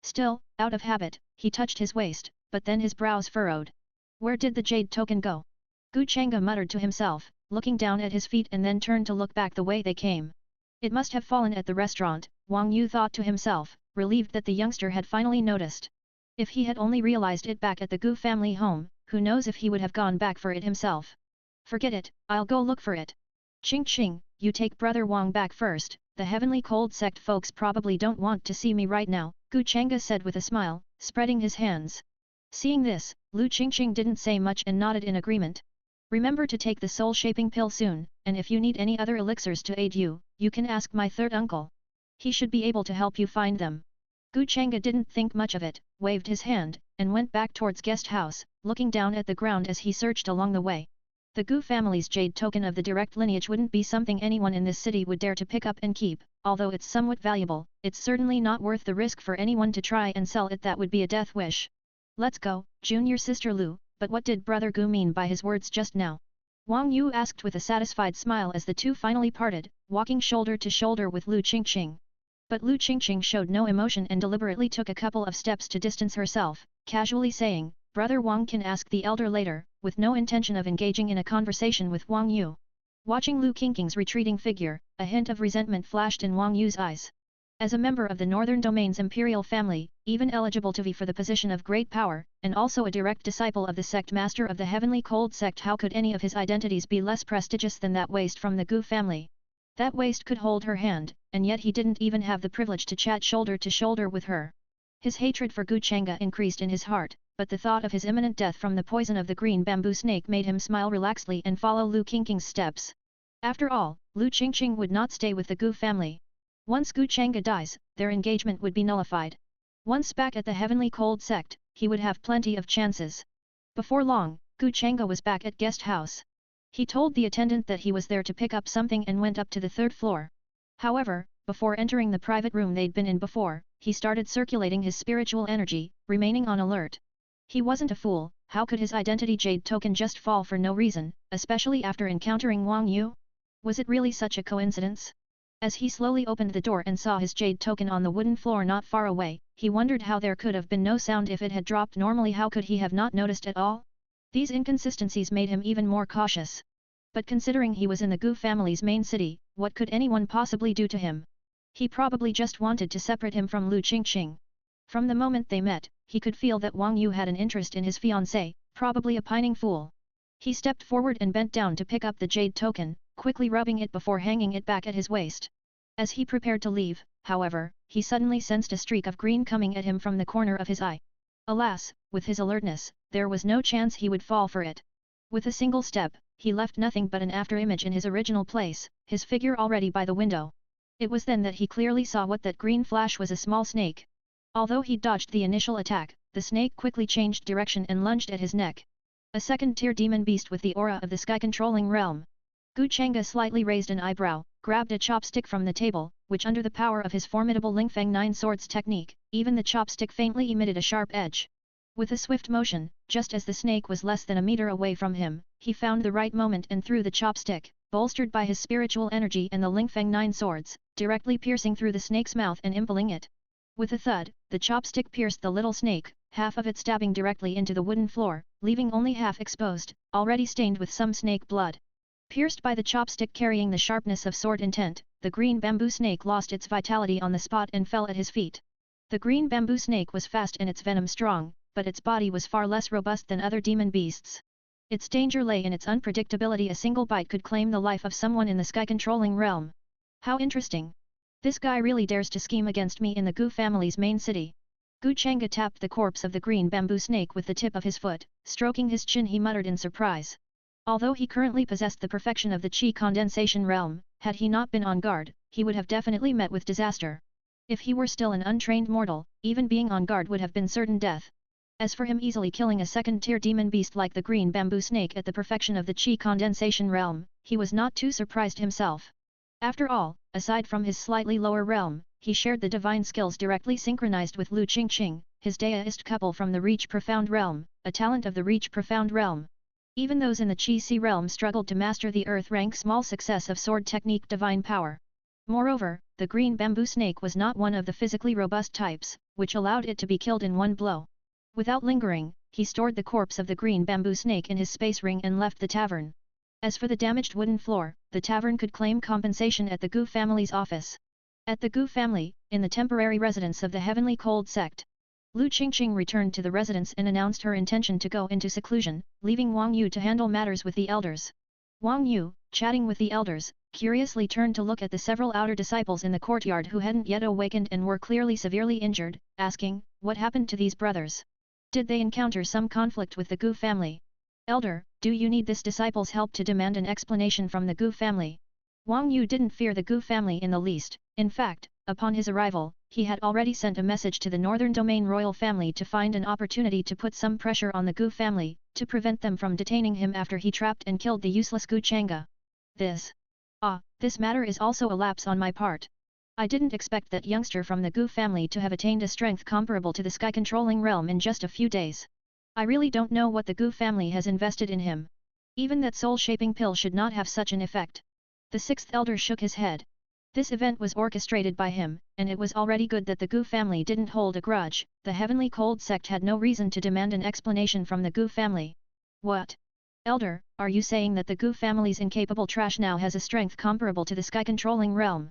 Still, out of habit, he touched his waist, but then his brows furrowed. Where did the jade token go? Gu Changge muttered to himself, looking down at his feet and then turned to look back the way they came. It must have fallen at the restaurant, Wang Yu thought to himself, relieved that the youngster had finally noticed. If he had only realized it back at the Gu family home, who knows if he would have gone back for it himself. Forget it, I'll go look for it. Qingqing, you take brother Wang back first, the heavenly cold sect folks probably don't want to see me right now, Gu Changge said with a smile, spreading his hands. Seeing this, Lu Qingqing didn't say much and nodded in agreement. Remember to take the soul-shaping pill soon, and if you need any other elixirs to aid you, you can ask my third uncle. He should be able to help you find them. Gu Changge didn't think much of it, waved his hand, and went back towards guest house, looking down at the ground as he searched along the way. The Gu family's jade token of the direct lineage wouldn't be something anyone in this city would dare to pick up and keep, although it's somewhat valuable, it's certainly not worth the risk for anyone to try and sell it. That would be a death wish. Let's go, junior sister Lu, but what did brother Gu mean by his words just now? Wang Yu asked with a satisfied smile as the two finally parted, walking shoulder to shoulder with Lu Qingqing. But Lu Qingqing showed no emotion and deliberately took a couple of steps to distance herself, casually saying, Brother Wang can ask the elder later, with no intention of engaging in a conversation with Wang Yu. Watching Lu Qingqing's retreating figure, a hint of resentment flashed in Wang Yu's eyes. As a member of the Northern Domain's imperial family, even eligible to vie for the position of great power, and also a direct disciple of the sect master of the Heavenly Cold sect, how could any of his identities be less prestigious than that waist from the Gu family? That waist could hold her hand, and yet he didn't even have the privilege to chat shoulder to shoulder with her. His hatred for Gu Changge increased in his heart, but the thought of his imminent death from the poison of the green bamboo snake made him smile relaxedly and follow Lu Qingqing's steps. After all, Lu Qingqing would not stay with the Gu family. Once Gu Changge dies, their engagement would be nullified. Once back at the Heavenly Cold sect, he would have plenty of chances. Before long, Gu Changge was back at guest house. He told the attendant that he was there to pick up something and went up to the third floor. However, before entering the private room they'd been in before, he started circulating his spiritual energy, remaining on alert. He wasn't a fool, how could his identity jade token just fall for no reason, especially after encountering Wang Yu? Was it really such a coincidence? As he slowly opened the door and saw his jade token on the wooden floor not far away, he wondered how there could have been no sound if it had dropped normally. How could he have not noticed at all? These inconsistencies made him even more cautious. But considering he was in the Gu family's main city, what could anyone possibly do to him? He probably just wanted to separate him from Lu Qingqing. From the moment they met, he could feel that Wang Yu had an interest in his fiancée, probably a pining fool. He stepped forward and bent down to pick up the jade token, quickly rubbing it before hanging it back at his waist. As he prepared to leave, however, he suddenly sensed a streak of green coming at him from the corner of his eye. Alas, with his alertness, there was no chance he would fall for it. With a single step, he left nothing but an after-image in his original place, his figure already by the window. It was then that he clearly saw what that green flash was: a small snake. Although he dodged the initial attack, the snake quickly changed direction and lunged at his neck. A second-tier demon beast with the aura of the sky-controlling realm. Gu Changge slightly raised an eyebrow, grabbed a chopstick from the table, which under the power of his formidable Lingfeng Nine Swords technique, even the chopstick faintly emitted a sharp edge. With a swift motion, just as the snake was less than a meter away from him, he found the right moment and threw the chopstick, bolstered by his spiritual energy and the Lingfeng Nine Swords, directly piercing through the snake's mouth and impaling it. With a thud, the chopstick pierced the little snake, half of it stabbing directly into the wooden floor, leaving only half exposed, already stained with some snake blood. Pierced by the chopstick carrying the sharpness of sword intent, the green bamboo snake lost its vitality on the spot and fell at his feet. The green bamboo snake was fast and its venom strong, but its body was far less robust than other demon beasts. Its danger lay in its unpredictability. A single bite could claim the life of someone in the sky-controlling realm. How interesting! This guy really dares to scheme against me in the Gu family's main city. Gu Changge tapped the corpse of the green bamboo snake with the tip of his foot, stroking his chin. He muttered in surprise. Although he currently possessed the perfection of the Qi condensation realm, had he not been on guard, he would have definitely met with disaster. If he were still an untrained mortal, even being on guard would have been certain death. As for him easily killing a second-tier demon beast like the green bamboo snake at the perfection of the Qi condensation realm, he was not too surprised himself. After all, aside from his slightly lower realm, he shared the divine skills directly synchronized with Lu Qingqing, his Daoist couple from the Reach Profound realm, a talent of the Reach Profound realm. Even those in the Qi realm struggled to master the earth-rank small success of sword technique divine power. Moreover, the green bamboo snake was not one of the physically robust types, which allowed it to be killed in one blow. Without lingering, he stored the corpse of the green bamboo snake in his space ring and left the tavern. As for the damaged wooden floor, the tavern could claim compensation at the Gu family's office. At the Gu family, in the temporary residence of the Heavenly Cold sect, Lu Qingqing returned to the residence and announced her intention to go into seclusion, leaving Wang Yu to handle matters with the elders. Wang Yu, chatting with the elders, curiously turned to look at the several outer disciples in the courtyard who hadn't yet awakened and were clearly severely injured, asking, what happened to these brothers? Did they encounter some conflict with the Gu family? Elder, do you need this disciple's help to demand an explanation from the Gu family? Wang Yu didn't fear the Gu family in the least. In fact, upon his arrival, he had already sent a message to the Northern Domain royal family to find an opportunity to put some pressure on the Gu family, to prevent them from detaining him after he trapped and killed the useless Gu Changge. This matter is also a lapse on my part. I didn't expect that youngster from the Gu family to have attained a strength comparable to the sky-controlling realm in just a few days. I really don't know what the Gu family has invested in him. Even that soul-shaping pill should not have such an effect. The sixth elder shook his head. This event was orchestrated by him, and it was already good that the Gu family didn't hold a grudge. The Heavenly Cold sect had no reason to demand an explanation from the Gu family. What? Elder, are you saying that the Gu family's incapable trash now has a strength comparable to the sky-controlling realm?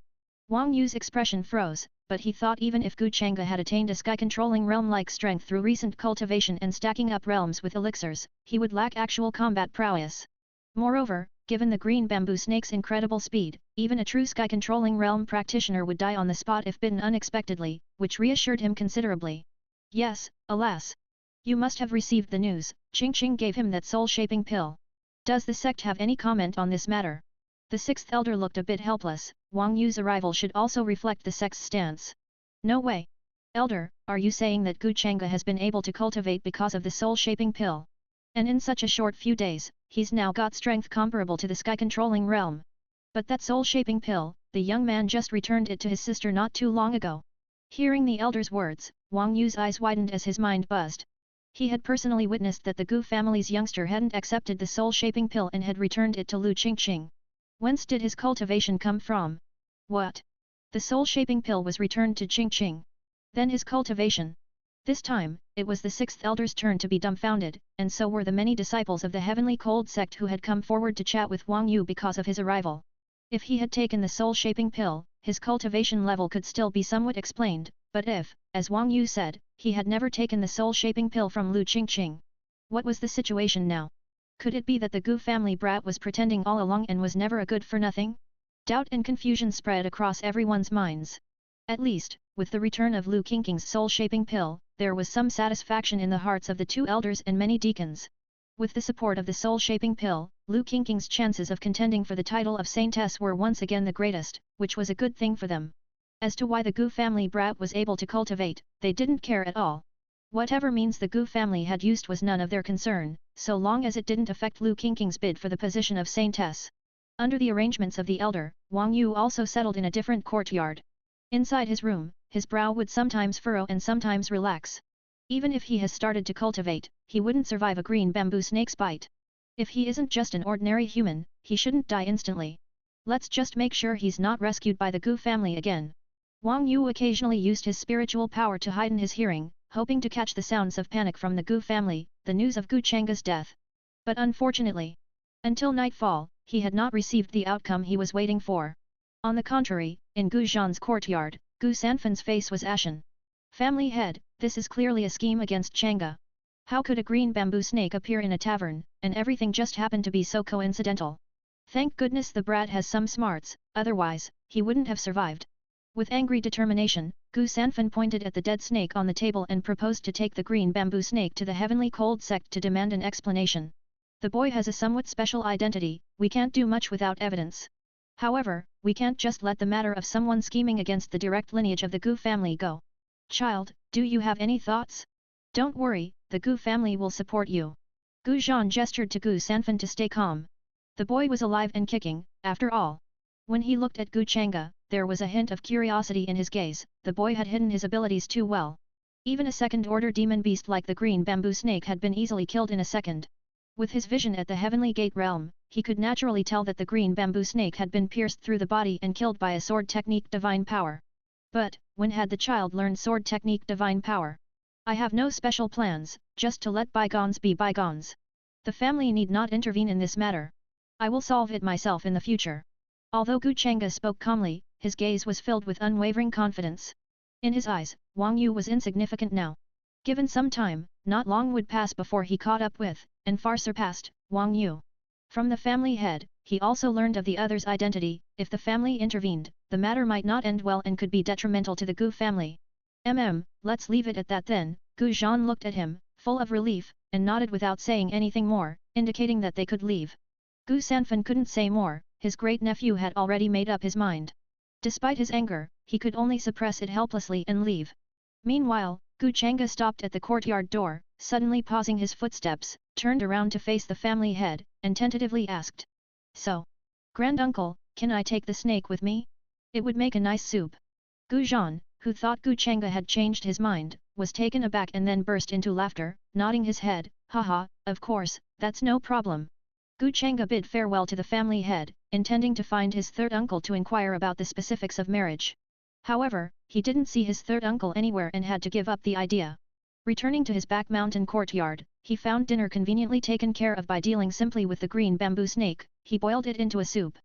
Wang Yu's expression froze, but he thought even if Gu Changge had attained a sky-controlling realm-like strength through recent cultivation and stacking up realms with elixirs, he would lack actual combat prowess. Moreover, given the green bamboo snake's incredible speed, even a true sky-controlling realm practitioner would die on the spot if bitten unexpectedly, which reassured him considerably. Yes, alas. You must have received the news. Qingqing gave him that soul-shaping pill. Does the sect have any comment on this matter? The sixth elder looked a bit helpless. Wang Yu's arrival should also reflect the sect's stance. No way. Elder, are you saying that Gu Changge has been able to cultivate because of the soul-shaping pill? And in such a short few days, he's now got strength comparable to the sky-controlling realm. But that soul-shaping pill, the young man just returned it to his sister not too long ago. Hearing the elder's words, Wang Yu's eyes widened as his mind buzzed. He had personally witnessed that the Gu family's youngster hadn't accepted the soul-shaping pill and had returned it to Lu Qingqing. Whence did his cultivation come from? What? The soul-shaping pill was returned to Qingqing. Then his cultivation. This time, it was the sixth elder's turn to be dumbfounded, and so were the many disciples of the Heavenly Cold sect who had come forward to chat with Wang Yu because of his arrival. If he had taken the soul-shaping pill, his cultivation level could still be somewhat explained, but if, as Wang Yu said, he had never taken the soul-shaping pill from Lu Qingqing. What was the situation now? Could it be that the Gu family brat was pretending all along and was never a good-for-nothing? Doubt and confusion spread across everyone's minds. At least, with the return of Lu Qingqing's soul-shaping pill, there was some satisfaction in the hearts of the two elders and many deacons. With the support of the soul-shaping pill, Lu Qingqing's chances of contending for the title of saintess were once again the greatest, which was a good thing for them. As to why the Gu family brat was able to cultivate, they didn't care at all. Whatever means the Gu family had used was none of their concern, so long as it didn't affect Lu Qingqing's bid for the position of saintess. Under the arrangements of the elder, Wang Yu also settled in a different courtyard. Inside his room, his brow would sometimes furrow and sometimes relax. Even if he has started to cultivate, he wouldn't survive a green bamboo snake's bite. If he isn't just an ordinary human, he shouldn't die instantly. Let's just make sure he's not rescued by the Gu family again. Wang Yu occasionally used his spiritual power to heighten his hearing, hoping to catch the sounds of panic from the Gu family, the news of Gu Changge's death. But unfortunately, until nightfall, he had not received the outcome he was waiting for. On the contrary, in Gu Zhan's courtyard, Gu Sanfan's face was ashen. Family head, this is clearly a scheme against Changge. How could a green bamboo snake appear in a tavern, and everything just happened to be so coincidental? Thank goodness the brat has some smarts, otherwise, he wouldn't have survived. With angry determination, Gu Sanfan pointed at the dead snake on the table and proposed to take the green bamboo snake to the heavenly cold sect to demand an explanation. The boy has a somewhat special identity, we can't do much without evidence. However, we can't just let the matter of someone scheming against the direct lineage of the Gu family go. Child, do you have any thoughts? Don't worry, the Gu family will support you. Gu Zhan gestured to Gu Sanfan to stay calm. The boy was alive and kicking, after all. When he looked at Gu Changge, there was a hint of curiosity in his gaze. The boy had hidden his abilities too well. Even a second-order demon beast like the green bamboo snake had been easily killed in a second. With his vision at the heavenly gate realm, he could naturally tell that the green bamboo snake had been pierced through the body and killed by a sword technique divine power. But, when had the child learned sword technique divine power? I have no special plans, just to let bygones be bygones. The family need not intervene in this matter. I will solve it myself in the future. Although Gu Changge spoke calmly, his gaze was filled with unwavering confidence. In his eyes, Wang Yu was insignificant now. Given some time, not long would pass before he caught up with, and far surpassed, Wang Yu. From the family head, he also learned of the other's identity. If the family intervened, the matter might not end well and could be detrimental to the Gu family. Let's leave it at that then. Gu Zhan looked at him, full of relief, and nodded without saying anything more, indicating that they could leave. Gu Sanfan couldn't say more, his great-nephew had already made up his mind. Despite his anger, he could only suppress it helplessly and leave. Meanwhile, Gu Changge stopped at the courtyard door, suddenly pausing his footsteps, turned around to face the family head, and tentatively asked. So, Granduncle, can I take the snake with me? It would make a nice soup. Gu Zhan, who thought Gu Changge had changed his mind, was taken aback and then burst into laughter, nodding his head. Haha, of course, that's no problem. Gu Changge bid farewell to the family head, intending to find his third uncle to inquire about the specifics of marriage. However, he didn't see his third uncle anywhere and had to give up the idea. Returning to his back mountain courtyard, he found dinner conveniently taken care of by dealing simply with the green bamboo snake. He boiled it into a soup.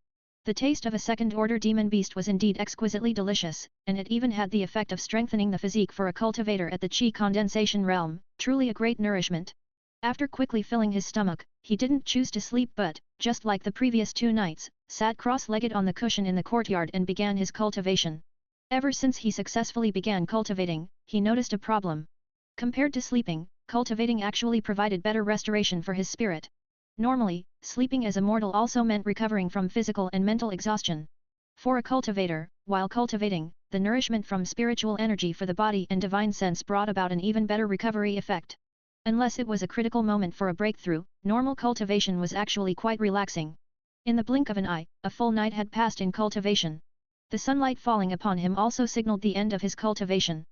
The taste of a second-order demon beast was indeed exquisitely delicious, and it even had the effect of strengthening the physique for a cultivator at the Qi condensation realm, truly a great nourishment. After quickly filling his stomach, he didn't choose to sleep but, just like the previous 2 nights, sat cross-legged on the cushion in the courtyard and began his cultivation. Ever since he successfully began cultivating, he noticed a problem. Compared to sleeping, cultivating actually provided better restoration for his spirit. Normally, sleeping as a mortal also meant recovering from physical and mental exhaustion. For a cultivator, while cultivating, the nourishment from spiritual energy for the body and divine sense brought about an even better recovery effect. Unless it was a critical moment for a breakthrough, normal cultivation was actually quite relaxing. In the blink of an eye, a full night had passed in cultivation. The sunlight falling upon him also signaled the end of his cultivation.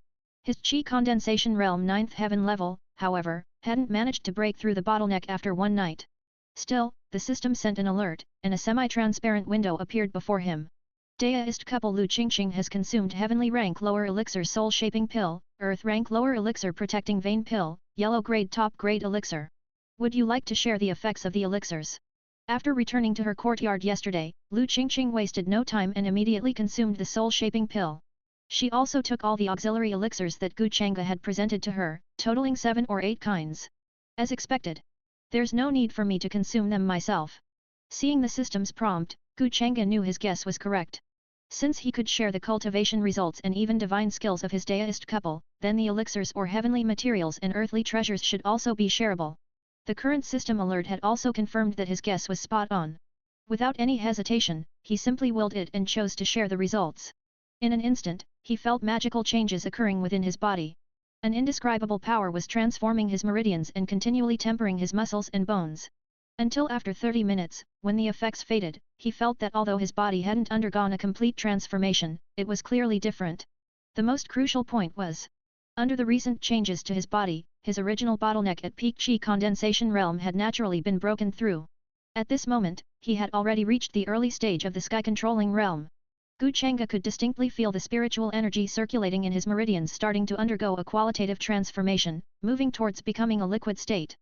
His Qi condensation realm 9th heaven level, however, hadn't managed to break through the bottleneck after one night. Still, the system sent an alert, and a semi-transparent window appeared before him. Deist couple Lu Qingqing has consumed heavenly rank lower elixir soul shaping pill, earth rank lower elixir protecting vein pill, yellow grade top grade elixir. Would you like to share the effects of the elixirs? After returning to her courtyard yesterday, Lu Qingqing wasted no time and immediately consumed the soul shaping pill. She also took all the auxiliary elixirs that Gu Changge had presented to her, totaling 7 or 8 kinds. As expected. There's no need for me to consume them myself. Seeing the system's prompt, Gu Changge knew his guess was correct. Since he could share the cultivation results and even divine skills of his deist couple, then the elixirs or heavenly materials and earthly treasures should also be shareable. The current system alert had also confirmed that his guess was spot on. Without any hesitation, he simply willed it and chose to share the results. In an instant, he felt magical changes occurring within his body. An indescribable power was transforming his meridians and continually tempering his muscles and bones. Until after 30 minutes, when the effects faded, he felt that although his body hadn't undergone a complete transformation, it was clearly different. The most crucial point was, under the recent changes to his body, his original bottleneck at peak Qi condensation realm had naturally been broken through. At this moment, he had already reached the early stage of the sky-controlling realm. Gu Changge could distinctly feel the spiritual energy circulating in his meridians starting to undergo a qualitative transformation, moving towards becoming a liquid state.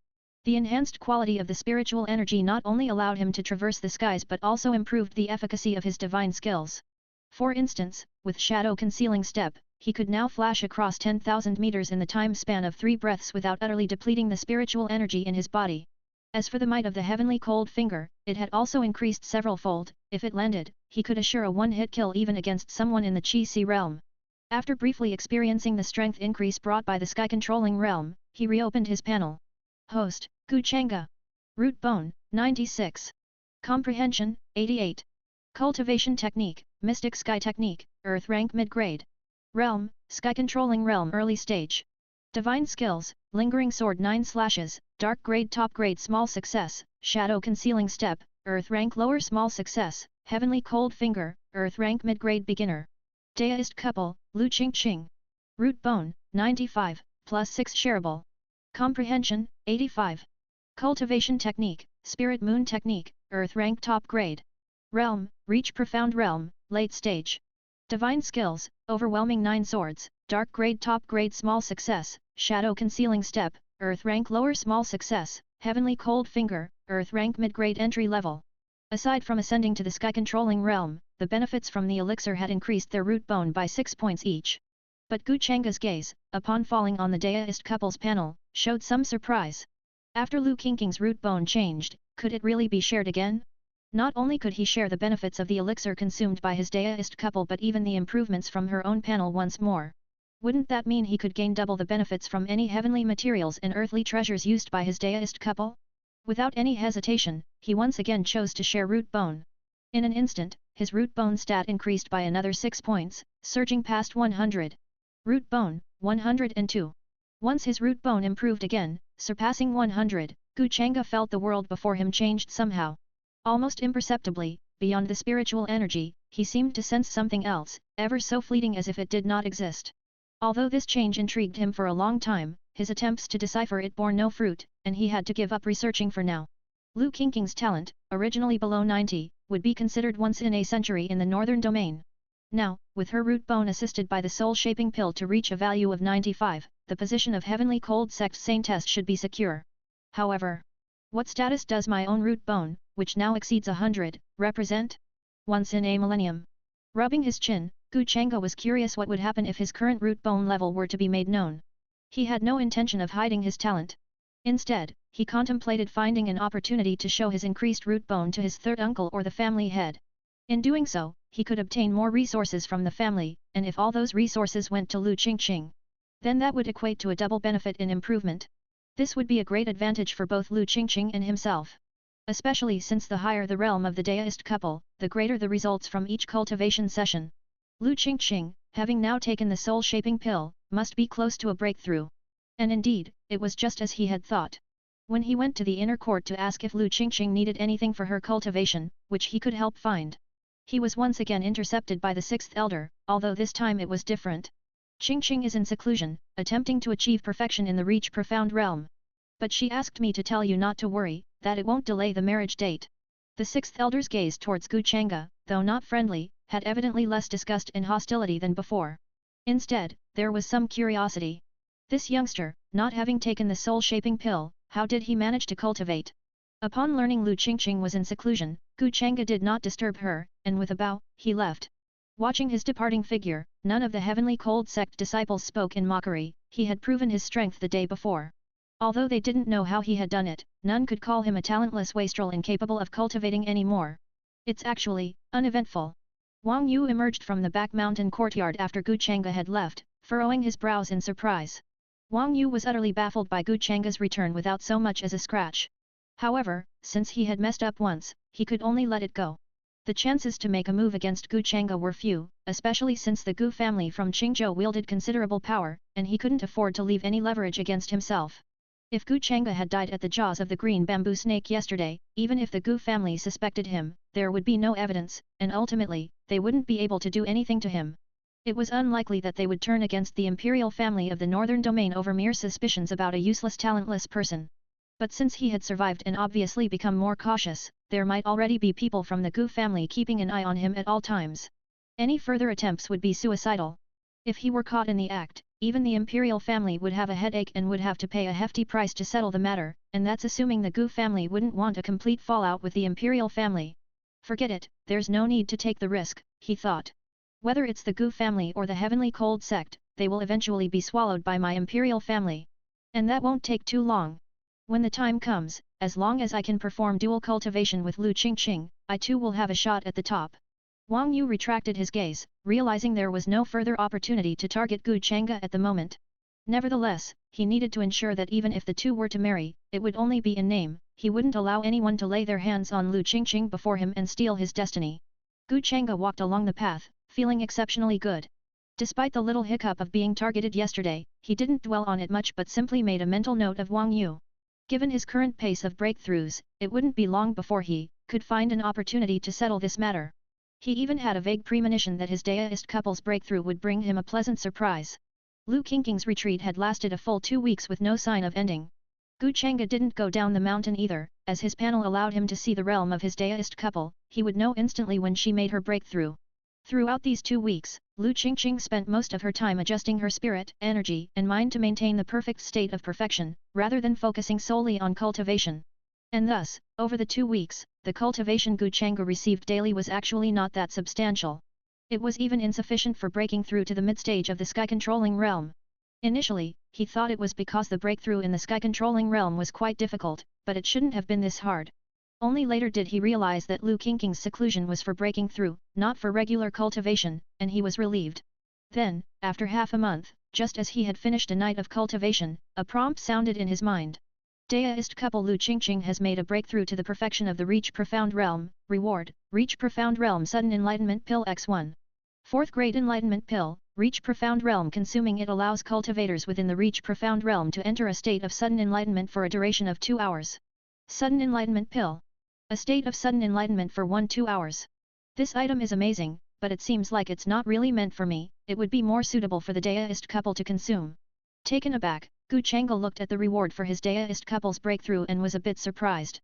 The enhanced quality of the spiritual energy not only allowed him to traverse the skies but also improved the efficacy of his divine skills. For instance, with shadow concealing step, he could now flash across 10,000 meters in the time span of 3 breaths without utterly depleting the spiritual energy in his body. As for the might of the heavenly cold finger, it had also increased several-fold. If it landed, he could assure a one-hit kill even against someone in the Qi realm. After briefly experiencing the strength increase brought by the sky-controlling realm, he reopened his panel. Host, Gu Changge. Root Bone, 96. Comprehension, 88. Cultivation Technique, Mystic Sky Technique, Earth Rank Mid-Grade. Realm, Sky Controlling Realm Early Stage. Divine Skills, Lingering Sword 9 Slashes, Dark Grade Top Grade Small Success, Shadow Concealing Step, Earth Rank Lower Small Success, Heavenly Cold Finger, Earth Rank Mid-Grade Beginner. Deist Couple, Lu Qingqing. Root Bone, 95, plus 6 Shareable. Comprehension, 85. Cultivation Technique, Spirit Moon Technique, Earth Rank Top Grade. Realm, Reach Profound Realm, Late Stage. Divine Skills, Overwhelming 9 Swords, Dark Grade Top Grade Small Success, Shadow Concealing Step, Earth Rank Lower Small Success, Heavenly Cold Finger, Earth Rank Mid-Grade Entry Level. Aside from ascending to the Sky Controlling Realm, the benefits from the elixir had increased their root bone by 6 points each. But Gu Changge's gaze, upon falling on the Deist couple's panel, showed some surprise. After Lu Qingqing's root bone changed, could it really be shared again? Not only could he share the benefits of the elixir consumed by his Deist couple but even the improvements from her own panel once more. Wouldn't that mean he could gain double the benefits from any heavenly materials and earthly treasures used by his Deist couple? Without any hesitation, he once again chose to share root bone. In an instant, his root bone stat increased by another 6 points, surging past 100. Root bone, 102. Once his root bone improved again, surpassing 100, Gu Changge felt the world before him changed somehow. Almost imperceptibly, beyond the spiritual energy, he seemed to sense something else, ever so fleeting as if it did not exist. Although this change intrigued him for a long time, his attempts to decipher it bore no fruit, and he had to give up researching for now. Lu Qingqing's talent, originally below 90, would be considered once in a century in the northern domain. Now, with her root bone assisted by the soul-shaping pill to reach a value of 95, the position of Heavenly Cold Sect Saintess should be secure. However, what status does my own root bone, which now exceeds 100, represent? Once in a millennium. Rubbing his chin, Gu Changge was curious what would happen if his current root bone level were to be made known. He had no intention of hiding his talent. Instead, he contemplated finding an opportunity to show his increased root bone to his third uncle or the family head. In doing so, he could obtain more resources from the family, and if all those resources went to Lu Qingqing, then that would equate to a double benefit in improvement. This would be a great advantage for both Lu Qingqing and himself. Especially since the higher the realm of the Deist couple, the greater the results from each cultivation session. Lu Qingqing, having now taken the soul-shaping pill, must be close to a breakthrough. And indeed, it was just as he had thought. When he went to the inner court to ask if Lu Qingqing needed anything for her cultivation, which he could help find, he was once again intercepted by the sixth elder, although this time it was different. Qingqing is in seclusion, attempting to achieve perfection in the Reach Profound realm. But she asked me to tell you not to worry, that it won't delay the marriage date. The sixth elder's gaze towards Gu Changge, though not friendly, had evidently less disgust and hostility than before. Instead, there was some curiosity. This youngster, not having taken the soul-shaping pill, how did he manage to cultivate? Upon learning Lu Qingqing was in seclusion, Gu Changge did not disturb her, and with a bow, he left. Watching his departing figure, none of the Heavenly Cold Sect disciples spoke in mockery. He had proven his strength the day before. Although they didn't know how he had done it, none could call him a talentless wastrel incapable of cultivating any more. It's actually uneventful. Wang Yu emerged from the back mountain courtyard after Gu Changge had left, furrowing his brows in surprise. Wang Yu was utterly baffled by Gu Changge's return without so much as a scratch. However, since he had messed up once, he could only let it go. The chances to make a move against Gu Changge were few, especially since the Gu family from Qingzhou wielded considerable power, and he couldn't afford to leave any leverage against himself. If Gu Changge had died at the jaws of the green bamboo snake yesterday, even if the Gu family suspected him, there would be no evidence, and ultimately, they wouldn't be able to do anything to him. It was unlikely that they would turn against the imperial family of the northern domain over mere suspicions about a useless talentless person. But since he had survived and obviously become more cautious, there might already be people from the Gu family keeping an eye on him at all times. Any further attempts would be suicidal. If he were caught in the act, even the imperial family would have a headache and would have to pay a hefty price to settle the matter, and that's assuming the Gu family wouldn't want a complete fallout with the imperial family. Forget it, there's no need to take the risk, he thought. Whether it's the Gu family or the heavenly cold sect, they will eventually be swallowed by my imperial family. And that won't take too long. When the time comes, as long as I can perform dual cultivation with Lu Qingqing, I too will have a shot at the top. Wang Yu retracted his gaze, realizing there was no further opportunity to target Gu Changge at the moment. Nevertheless, he needed to ensure that even if the two were to marry, it would only be in name. He wouldn't allow anyone to lay their hands on Lu Qingqing before him and steal his destiny. Gu Changge walked along the path, feeling exceptionally good. Despite the little hiccup of being targeted yesterday, he didn't dwell on it much but simply made a mental note of Wang Yu. Given his current pace of breakthroughs, it wouldn't be long before he could find an opportunity to settle this matter. He even had a vague premonition that his Daoist couple's breakthrough would bring him a pleasant surprise. Lu Qingqing's retreat had lasted a full 2 weeks with no sign of ending. Gu Changge didn't go down the mountain either, as his panel allowed him to see the realm of his Daoist couple. He would know instantly when she made her breakthrough. Throughout these 2 weeks, Lu Qingqing spent most of her time adjusting her spirit, energy, and mind to maintain the perfect state of perfection, rather than focusing solely on cultivation. And thus, over the 2 weeks, the cultivation Gu Changge received daily was actually not that substantial. It was even insufficient for breaking through to the mid-stage of the sky-controlling realm. Initially, he thought it was because the breakthrough in the sky-controlling realm was quite difficult, but it shouldn't have been this hard. Only later did he realize that Lu Qingqing's seclusion was for breaking through, not for regular cultivation, and he was relieved. Then, after half a month, just as he had finished a night of cultivation, a prompt sounded in his mind. Daoist couple Lu Qingqing has made a breakthrough to the perfection of the Reach Profound Realm. Reward, Reach Profound Realm Sudden Enlightenment Pill X1. 4th Grade Enlightenment Pill. Reach Profound Realm. Consuming it allows cultivators within the Reach Profound Realm to enter a state of sudden enlightenment for a duration of 2 hours. Sudden Enlightenment Pill. A state of sudden enlightenment for 1-2 hours. This item is amazing, but it seems like it's not really meant for me. It would be more suitable for the Daoist couple to consume. Taken aback, Gu Changge looked at the reward for his Daoist couple's breakthrough and was a bit surprised.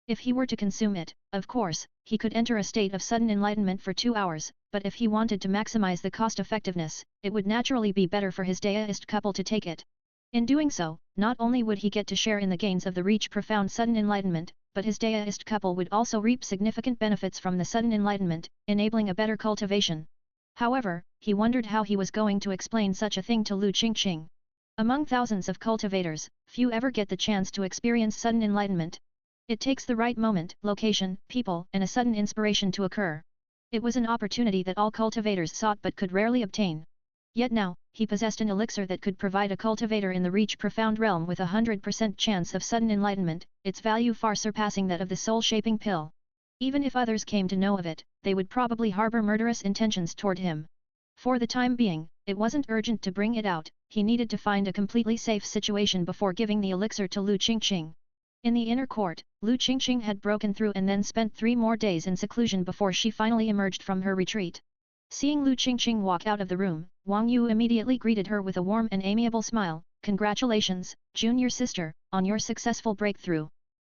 If he were to consume it, of course, he could enter a state of sudden enlightenment for 2 hours, but if he wanted to maximize the cost-effectiveness, it would naturally be better for his Daoist couple to take it. In doing so, not only would he get to share in the gains of the Reach Profound Sudden Enlightenment, but his Daoist couple would also reap significant benefits from the sudden enlightenment, enabling a better cultivation. However, he wondered how he was going to explain such a thing to Lu Qingqing. Among thousands of cultivators, few ever get the chance to experience sudden enlightenment. It takes the right moment, location, people, and a sudden inspiration to occur. It was an opportunity that all cultivators sought but could rarely obtain. Yet now, he possessed an elixir that could provide a cultivator in the Reach Profound Realm with 100% chance of sudden enlightenment, its value far surpassing that of the soul-shaping pill. Even if others came to know of it, they would probably harbor murderous intentions toward him. For the time being, it wasn't urgent to bring it out. He needed to find a completely safe situation before giving the elixir to Lu Qingqing. In the inner court, Lu Qingqing had broken through and then spent 3 more days in seclusion before she finally emerged from her retreat. Seeing Lu Qingqing walk out of the room, Wang Yu immediately greeted her with a warm and amiable smile. Congratulations, junior sister, on your successful breakthrough.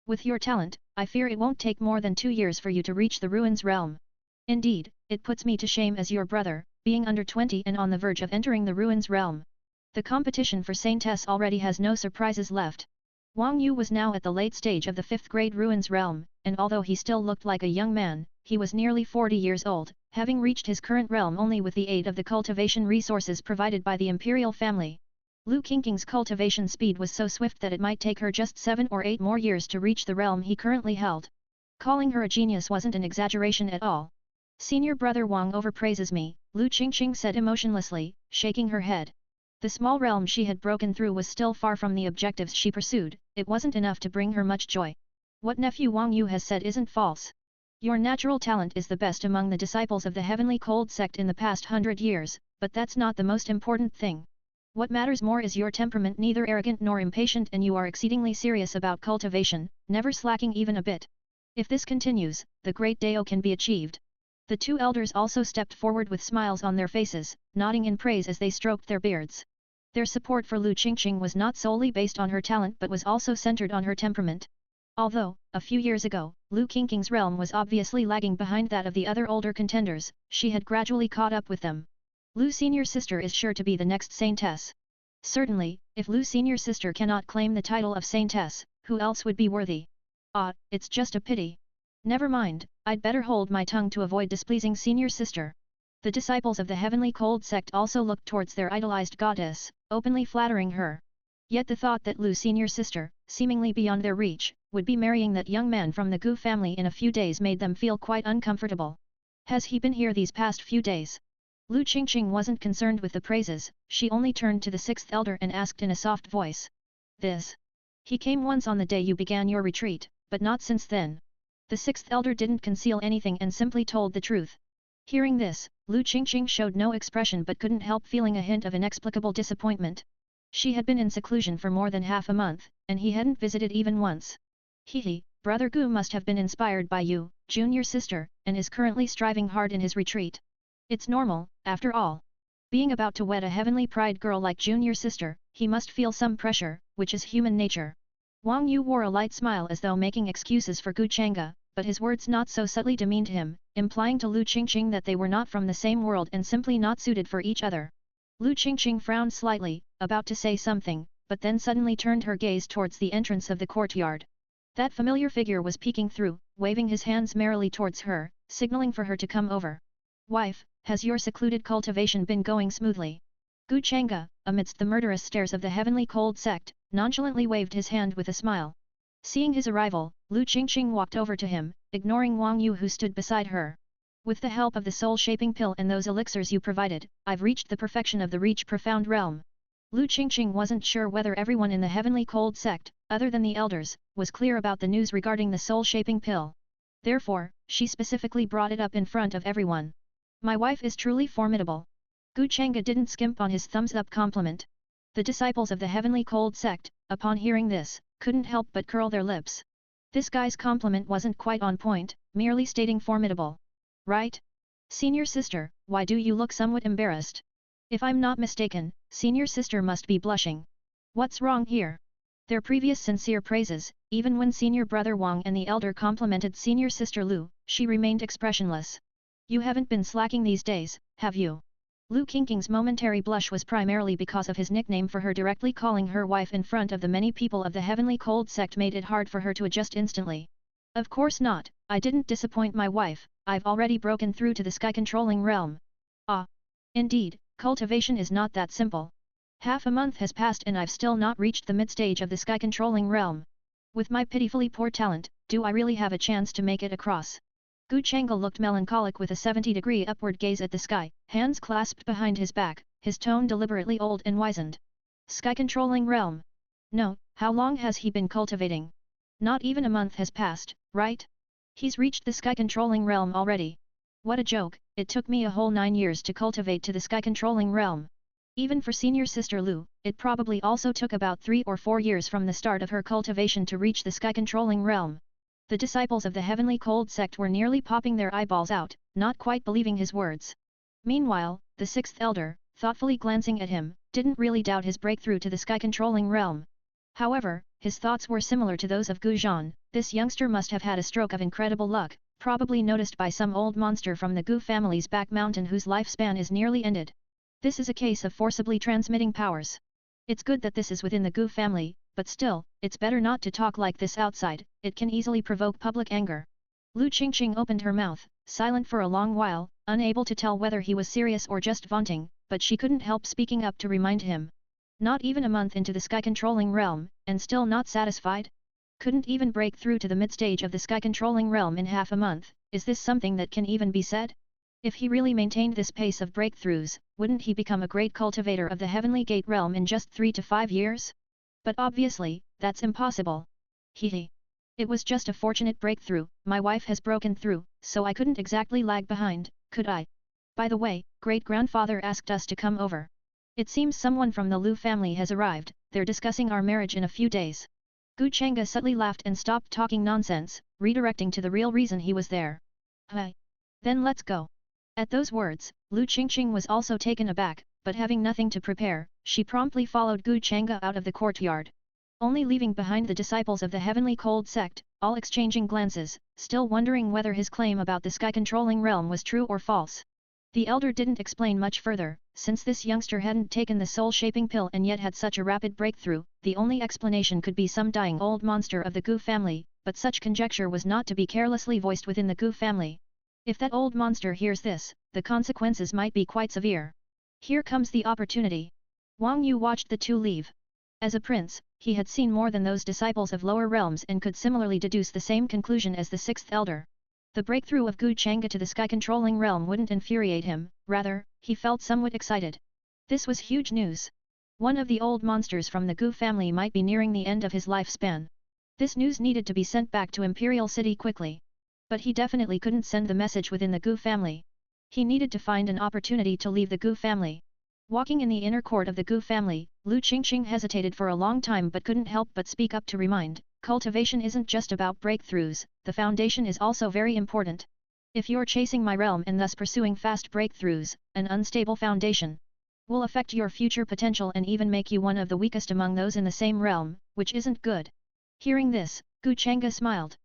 With your talent, I fear it won't take more than 2 years for you to reach the Ruins realm. Indeed, it puts me to shame as your brother, being under 20 and on the verge of entering the Ruins realm. The competition for Saintess already has no surprises left. Wang Yu was now at the late stage of the 5th grade Ruins realm, and although he still looked like a young man, he was nearly 40 years old, having reached his current realm only with the aid of the cultivation resources provided by the imperial family. Lu Qingqing's cultivation speed was so swift that it might take her just 7 or 8 more years to reach the realm he currently held. Calling her a genius wasn't an exaggeration at all. Senior brother Wang overpraises me, Lu Qingqing said emotionlessly, shaking her head. The small realm she had broken through was still far from the objectives she pursued. It wasn't enough to bring her much joy. What nephew Wang Yu has said isn't false. Your natural talent is the best among the disciples of the heavenly cold sect in the past 100 years, but that's not the most important thing. What matters more is your temperament, neither arrogant nor impatient, and you are exceedingly serious about cultivation, never slacking even a bit. If this continues, the great Dao can be achieved. The 2 elders also stepped forward with smiles on their faces, nodding in praise as they stroked their beards. Their support for Lu Qingqing was not solely based on her talent but was also centered on her temperament. Although, a few years ago, Lu Qingqing's realm was obviously lagging behind that of the other older contenders, she had gradually caught up with them. Lu senior sister is sure to be the next saintess. Certainly, if Lu senior sister cannot claim the title of saintess, who else would be worthy? Ah, it's just a pity. Never mind, I'd better hold my tongue to avoid displeasing senior sister. The disciples of the heavenly cold sect also looked towards their idolized goddess, openly flattering her. Yet the thought that Lu senior sister, seemingly beyond their reach, would be marrying that young man from the Gu family in a few days made them feel quite uncomfortable. Has he been here these past few days? Lu Qingqing wasn't concerned with the praises, she only turned to the sixth elder and asked in a soft voice. He came once on the day you began your retreat, but not since then. The sixth elder didn't conceal anything and simply told the truth. Hearing this, Lu Qingqing showed no expression but couldn't help feeling a hint of inexplicable disappointment. She had been in seclusion for more than half a month, and he hadn't visited even once. Brother Gu must have been inspired by you, junior sister, and is currently striving hard in his retreat. It's normal, after all. Being about to wed a heavenly pride girl like junior sister, he must feel some pressure, which is human nature. Wang Yu wore a light smile as though making excuses for Gu Changge, but his words not so subtly demeaned him, implying to Lu Qingqing that they were not from the same world and simply not suited for each other. Lu Qingqing frowned slightly, about to say something, but then suddenly turned her gaze towards the entrance of the courtyard. That familiar figure was peeking through, waving his hands merrily towards her, signaling for her to come over. Wife, has your secluded cultivation been going smoothly? Gu Changge, amidst the murderous stares of the heavenly cold sect, nonchalantly waved his hand with a smile. Seeing his arrival, Lu Qingqing walked over to him, ignoring Wang Yu who stood beside her. With the help of the soul-shaping pill and those elixirs you provided, I've reached the perfection of the Reach Profound realm. Lu Qingqing wasn't sure whether everyone in the heavenly cold sect, other than the elders, was clear about the news regarding the soul-shaping pill. Therefore, she specifically brought it up in front of everyone. My wife is truly formidable. Gu Changge didn't skimp on his thumbs-up compliment. The disciples of the heavenly cold sect, upon hearing this, couldn't help but curl their lips. This guy's compliment wasn't quite on point, merely stating formidable. Right? Senior sister, why do you look somewhat embarrassed? If I'm not mistaken, senior sister must be blushing. What's wrong here? Their previous sincere praises, even when senior brother Wang and the elder complimented senior sister Lu, she remained expressionless. You haven't been slacking these days, have you? Lu Qingqing's momentary blush was primarily because of his nickname for her directly calling her wife in front of the many people of the heavenly cold sect made it hard for her to adjust instantly. Of course not, I didn't disappoint my wife, I've already broken through to the sky-controlling realm. Ah. Indeed, cultivation is not that simple. Half a month has passed and I've still not reached the mid-stage of the sky-controlling realm. With my pitifully poor talent, do I really have a chance to make it across? Gu Changge looked melancholic with a 70-degree upward gaze at the sky, hands clasped behind his back, his tone deliberately old and wizened. Sky-controlling realm? No, how long has he been cultivating? Not even a month has passed, right? He's reached the sky-controlling realm already. What a joke, it took me a whole 9 years to cultivate to the sky-controlling realm. Even for senior sister Lu, it probably also took about 3 or 4 years from the start of her cultivation to reach the sky-controlling realm. The disciples of the heavenly cold sect were nearly popping their eyeballs out, not quite believing his words. Meanwhile, the sixth elder, thoughtfully glancing at him, didn't really doubt his breakthrough to the sky-controlling realm. However, his thoughts were similar to those of Gu Zhan. This youngster must have had a stroke of incredible luck, probably noticed by some old monster from the Gu family's back mountain whose lifespan is nearly ended. This is a case of forcibly transmitting powers. It's good that this is within the Gu family, but still, it's better not to talk like this outside, it can easily provoke public anger. Lu Qingqing opened her mouth, silent for a long while, unable to tell whether he was serious or just vaunting, but she couldn't help speaking up to remind him. Not even a month into the sky-controlling realm, and still not satisfied? Couldn't even break through to the mid-stage of the sky-controlling realm in half a month, is this something that can even be said? If he really maintained this pace of breakthroughs, wouldn't he become a great cultivator of the Heavenly Gate realm in just 3 to 5 years? But obviously, that's impossible. It was just a fortunate breakthrough, my wife has broken through, so I couldn't exactly lag behind, could I? By the way, great-grandfather asked us to come over. It seems someone from the Lu family has arrived, they're discussing our marriage in a few days. Gu Changge subtly laughed and stopped talking nonsense, redirecting to the real reason he was there. Hi. Then let's go. At those words, Lu Qingqing was also taken aback, but having nothing to prepare, she promptly followed Gu Changge out of the courtyard. Only leaving behind the disciples of the heavenly cold sect, all exchanging glances, still wondering whether his claim about the sky-controlling realm was true or false. The elder didn't explain much further, since this youngster hadn't taken the soul-shaping pill and yet had such a rapid breakthrough. The only explanation could be some dying old monster of the Gu family, but such conjecture was not to be carelessly voiced within the Gu family. If that old monster hears this, the consequences might be quite severe. Here comes the opportunity. Wang Yu watched the two leave. As a prince, he had seen more than those disciples of lower realms and could similarly deduce the same conclusion as the sixth elder. The breakthrough of Gu Changge to the sky-controlling realm wouldn't infuriate him, rather, he felt somewhat excited. This was huge news. One of the old monsters from the Gu family might be nearing the end of his lifespan. This news needed to be sent back to Imperial City quickly. But he definitely couldn't send the message within the Gu family. He needed to find an opportunity to leave the Gu family. Walking in the inner court of the Gu family, Lu Qingqing hesitated for a long time but couldn't help but speak up to remind, cultivation isn't just about breakthroughs, the foundation is also very important. If you're chasing my realm and thus pursuing fast breakthroughs, an unstable foundation will affect your future potential and even make you one of the weakest among those in the same realm, which isn't good. Hearing this, Gu Changge smiled.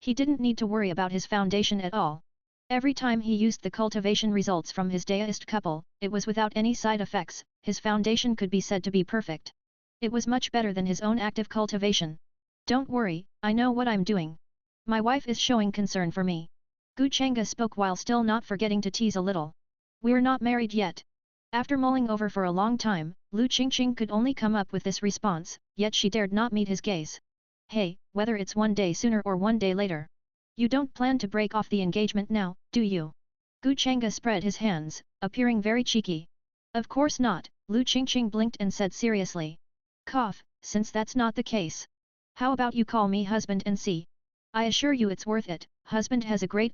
He didn't need to worry about his foundation at all. Every time he used the cultivation results from his Daoist couple, it was without any side effects. His foundation could be said to be perfect. It was much better than his own active cultivation. Don't worry, I know what I'm doing. My wife is showing concern for me. Gu Changge spoke while still not forgetting to tease a little. We're not married yet. After mulling over for a long time, Lu Qingqing could only come up with this response, yet she dared not meet his gaze. Hey, whether it's one day sooner or one day later. You don't plan to break off the engagement now, do you? Gu Changge spread his hands, appearing very cheeky. Of course not, Lu Qingqing blinked and said seriously. Cough, since that's not the case. How about you call me husband and see? I assure you it's worth it, husband has a great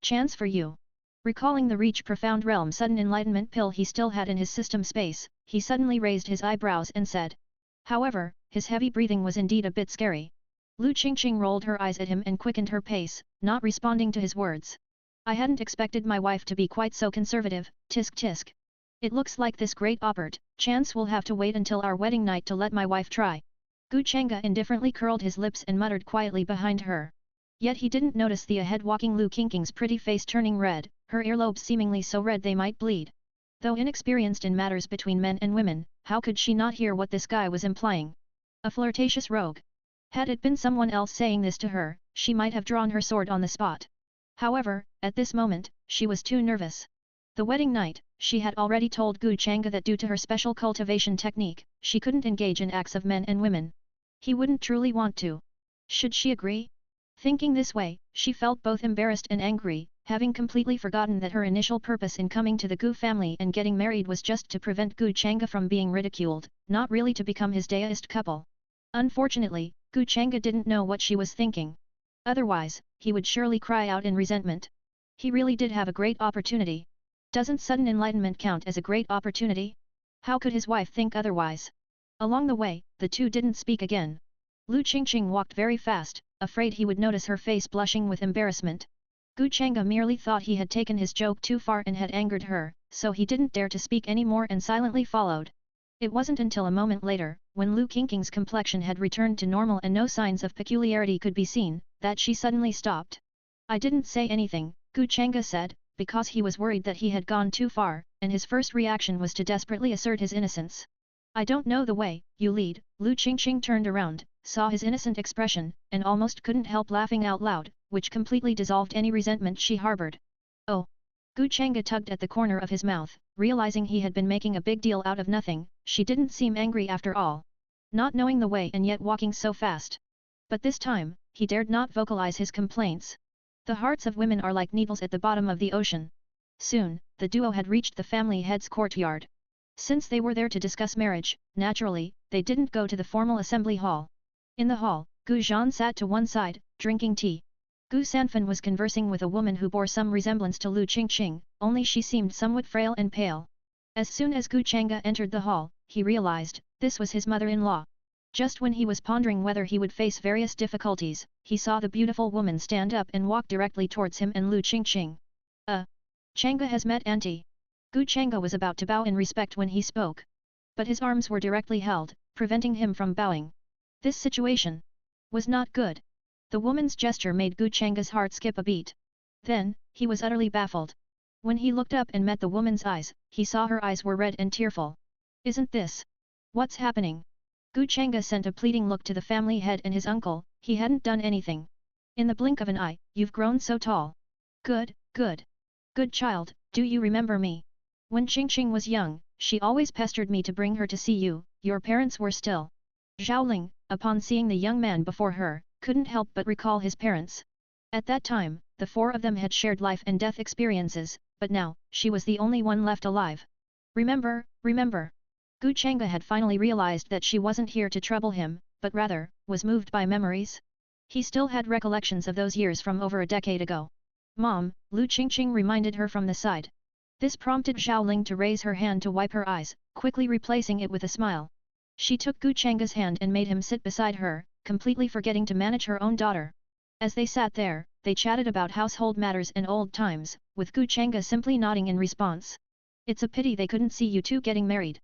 chance for you. Recalling the reach profound realm sudden enlightenment pill he still had in his system space, he suddenly raised his eyebrows and said. However, his heavy breathing was indeed a bit scary. Lu Qingqing rolled her eyes at him and quickened her pace, not responding to his words. I hadn't expected my wife to be quite so conservative, tisk tisk. It looks like this great chance will have to wait until our wedding night to let my wife try. Gu Changge indifferently curled his lips and muttered quietly behind her. Yet he didn't notice the ahead-walking Lu Qingqing's pretty face turning red, her earlobes seemingly so red they might bleed. Though inexperienced in matters between men and women, how could she not hear what this guy was implying? A flirtatious rogue. Had it been someone else saying this to her, she might have drawn her sword on the spot. However, at this moment, she was too nervous. The wedding night, she had already told Gu Changge that due to her special cultivation technique, she couldn't engage in acts of men and women. He wouldn't truly want to. Should she agree? Thinking this way, she felt both embarrassed and angry, having completely forgotten that her initial purpose in coming to the Gu family and getting married was just to prevent Gu Changge from being ridiculed, not really to become his Daoist couple. Unfortunately, Gu Changge didn't know what she was thinking. Otherwise, he would surely cry out in resentment. He really did have a great opportunity. Doesn't sudden enlightenment count as a great opportunity? How could his wife think otherwise? Along the way, the two didn't speak again. Lu Qingqing walked very fast, afraid he would notice her face blushing with embarrassment. Gu Changge merely thought he had taken his joke too far and had angered her, so he didn't dare to speak any more and silently followed. It wasn't until a moment later, when Lu Qingqing's complexion had returned to normal and no signs of peculiarity could be seen, that she suddenly stopped. I didn't say anything, Gu Changge said, because he was worried that he had gone too far, and his first reaction was to desperately assert his innocence. I don't know the way, you lead. Lu Qingqing turned around, saw his innocent expression, and almost couldn't help laughing out loud, which completely dissolved any resentment she harbored. Oh! Gu Changge tugged at the corner of his mouth, realizing he had been making a big deal out of nothing. She didn't seem angry after all. Not knowing the way and yet walking so fast. But this time, he dared not vocalize his complaints. The hearts of women are like needles at the bottom of the ocean. Soon, the duo had reached the family head's courtyard. Since they were there to discuss marriage, naturally, they didn't go to the formal assembly hall. In the hall, Gu Zhan sat to one side, drinking tea. Gu Sanfan was conversing with a woman who bore some resemblance to Lu Qingqing, only she seemed somewhat frail and pale. As soon as Gu Changge entered the hall, he realized, this was his mother-in-law. Just when he was pondering whether he would face various difficulties, he saw the beautiful woman stand up and walk directly towards him and Lu Qingqing. Changge has met Auntie. Gu Changge was about to bow in respect when he spoke. But his arms were directly held, preventing him from bowing. This situation was not good. The woman's gesture made Gu Changge's heart skip a beat. Then, he was utterly baffled. When he looked up and met the woman's eyes, he saw her eyes were red and tearful. Isn't this? What's happening? Gu Changge sent a pleading look to the family head and his uncle. He hadn't done anything. In the blink of an eye, you've grown so tall. Good, good. Good child, do you remember me? When Qingqing was young, she always pestered me to bring her to see you, your parents were still. Zhaoling, upon seeing the young man before her, couldn't help but recall his parents. At that time, the four of them had shared life and death experiences, but now, she was the only one left alive. Remember, remember. Gu Changge had finally realized that she wasn't here to trouble him, but rather, was moved by memories. He still had recollections of those years from over a decade ago. Mom, Lu Qingqing reminded her from the side. This prompted Zhaoling to raise her hand to wipe her eyes, quickly replacing it with a smile. She took Gu Changge's hand and made him sit beside her, completely forgetting to manage her own daughter. As they sat there, they chatted about household matters and old times, with Gu Changge simply nodding in response. It's a pity they couldn't see you two getting married.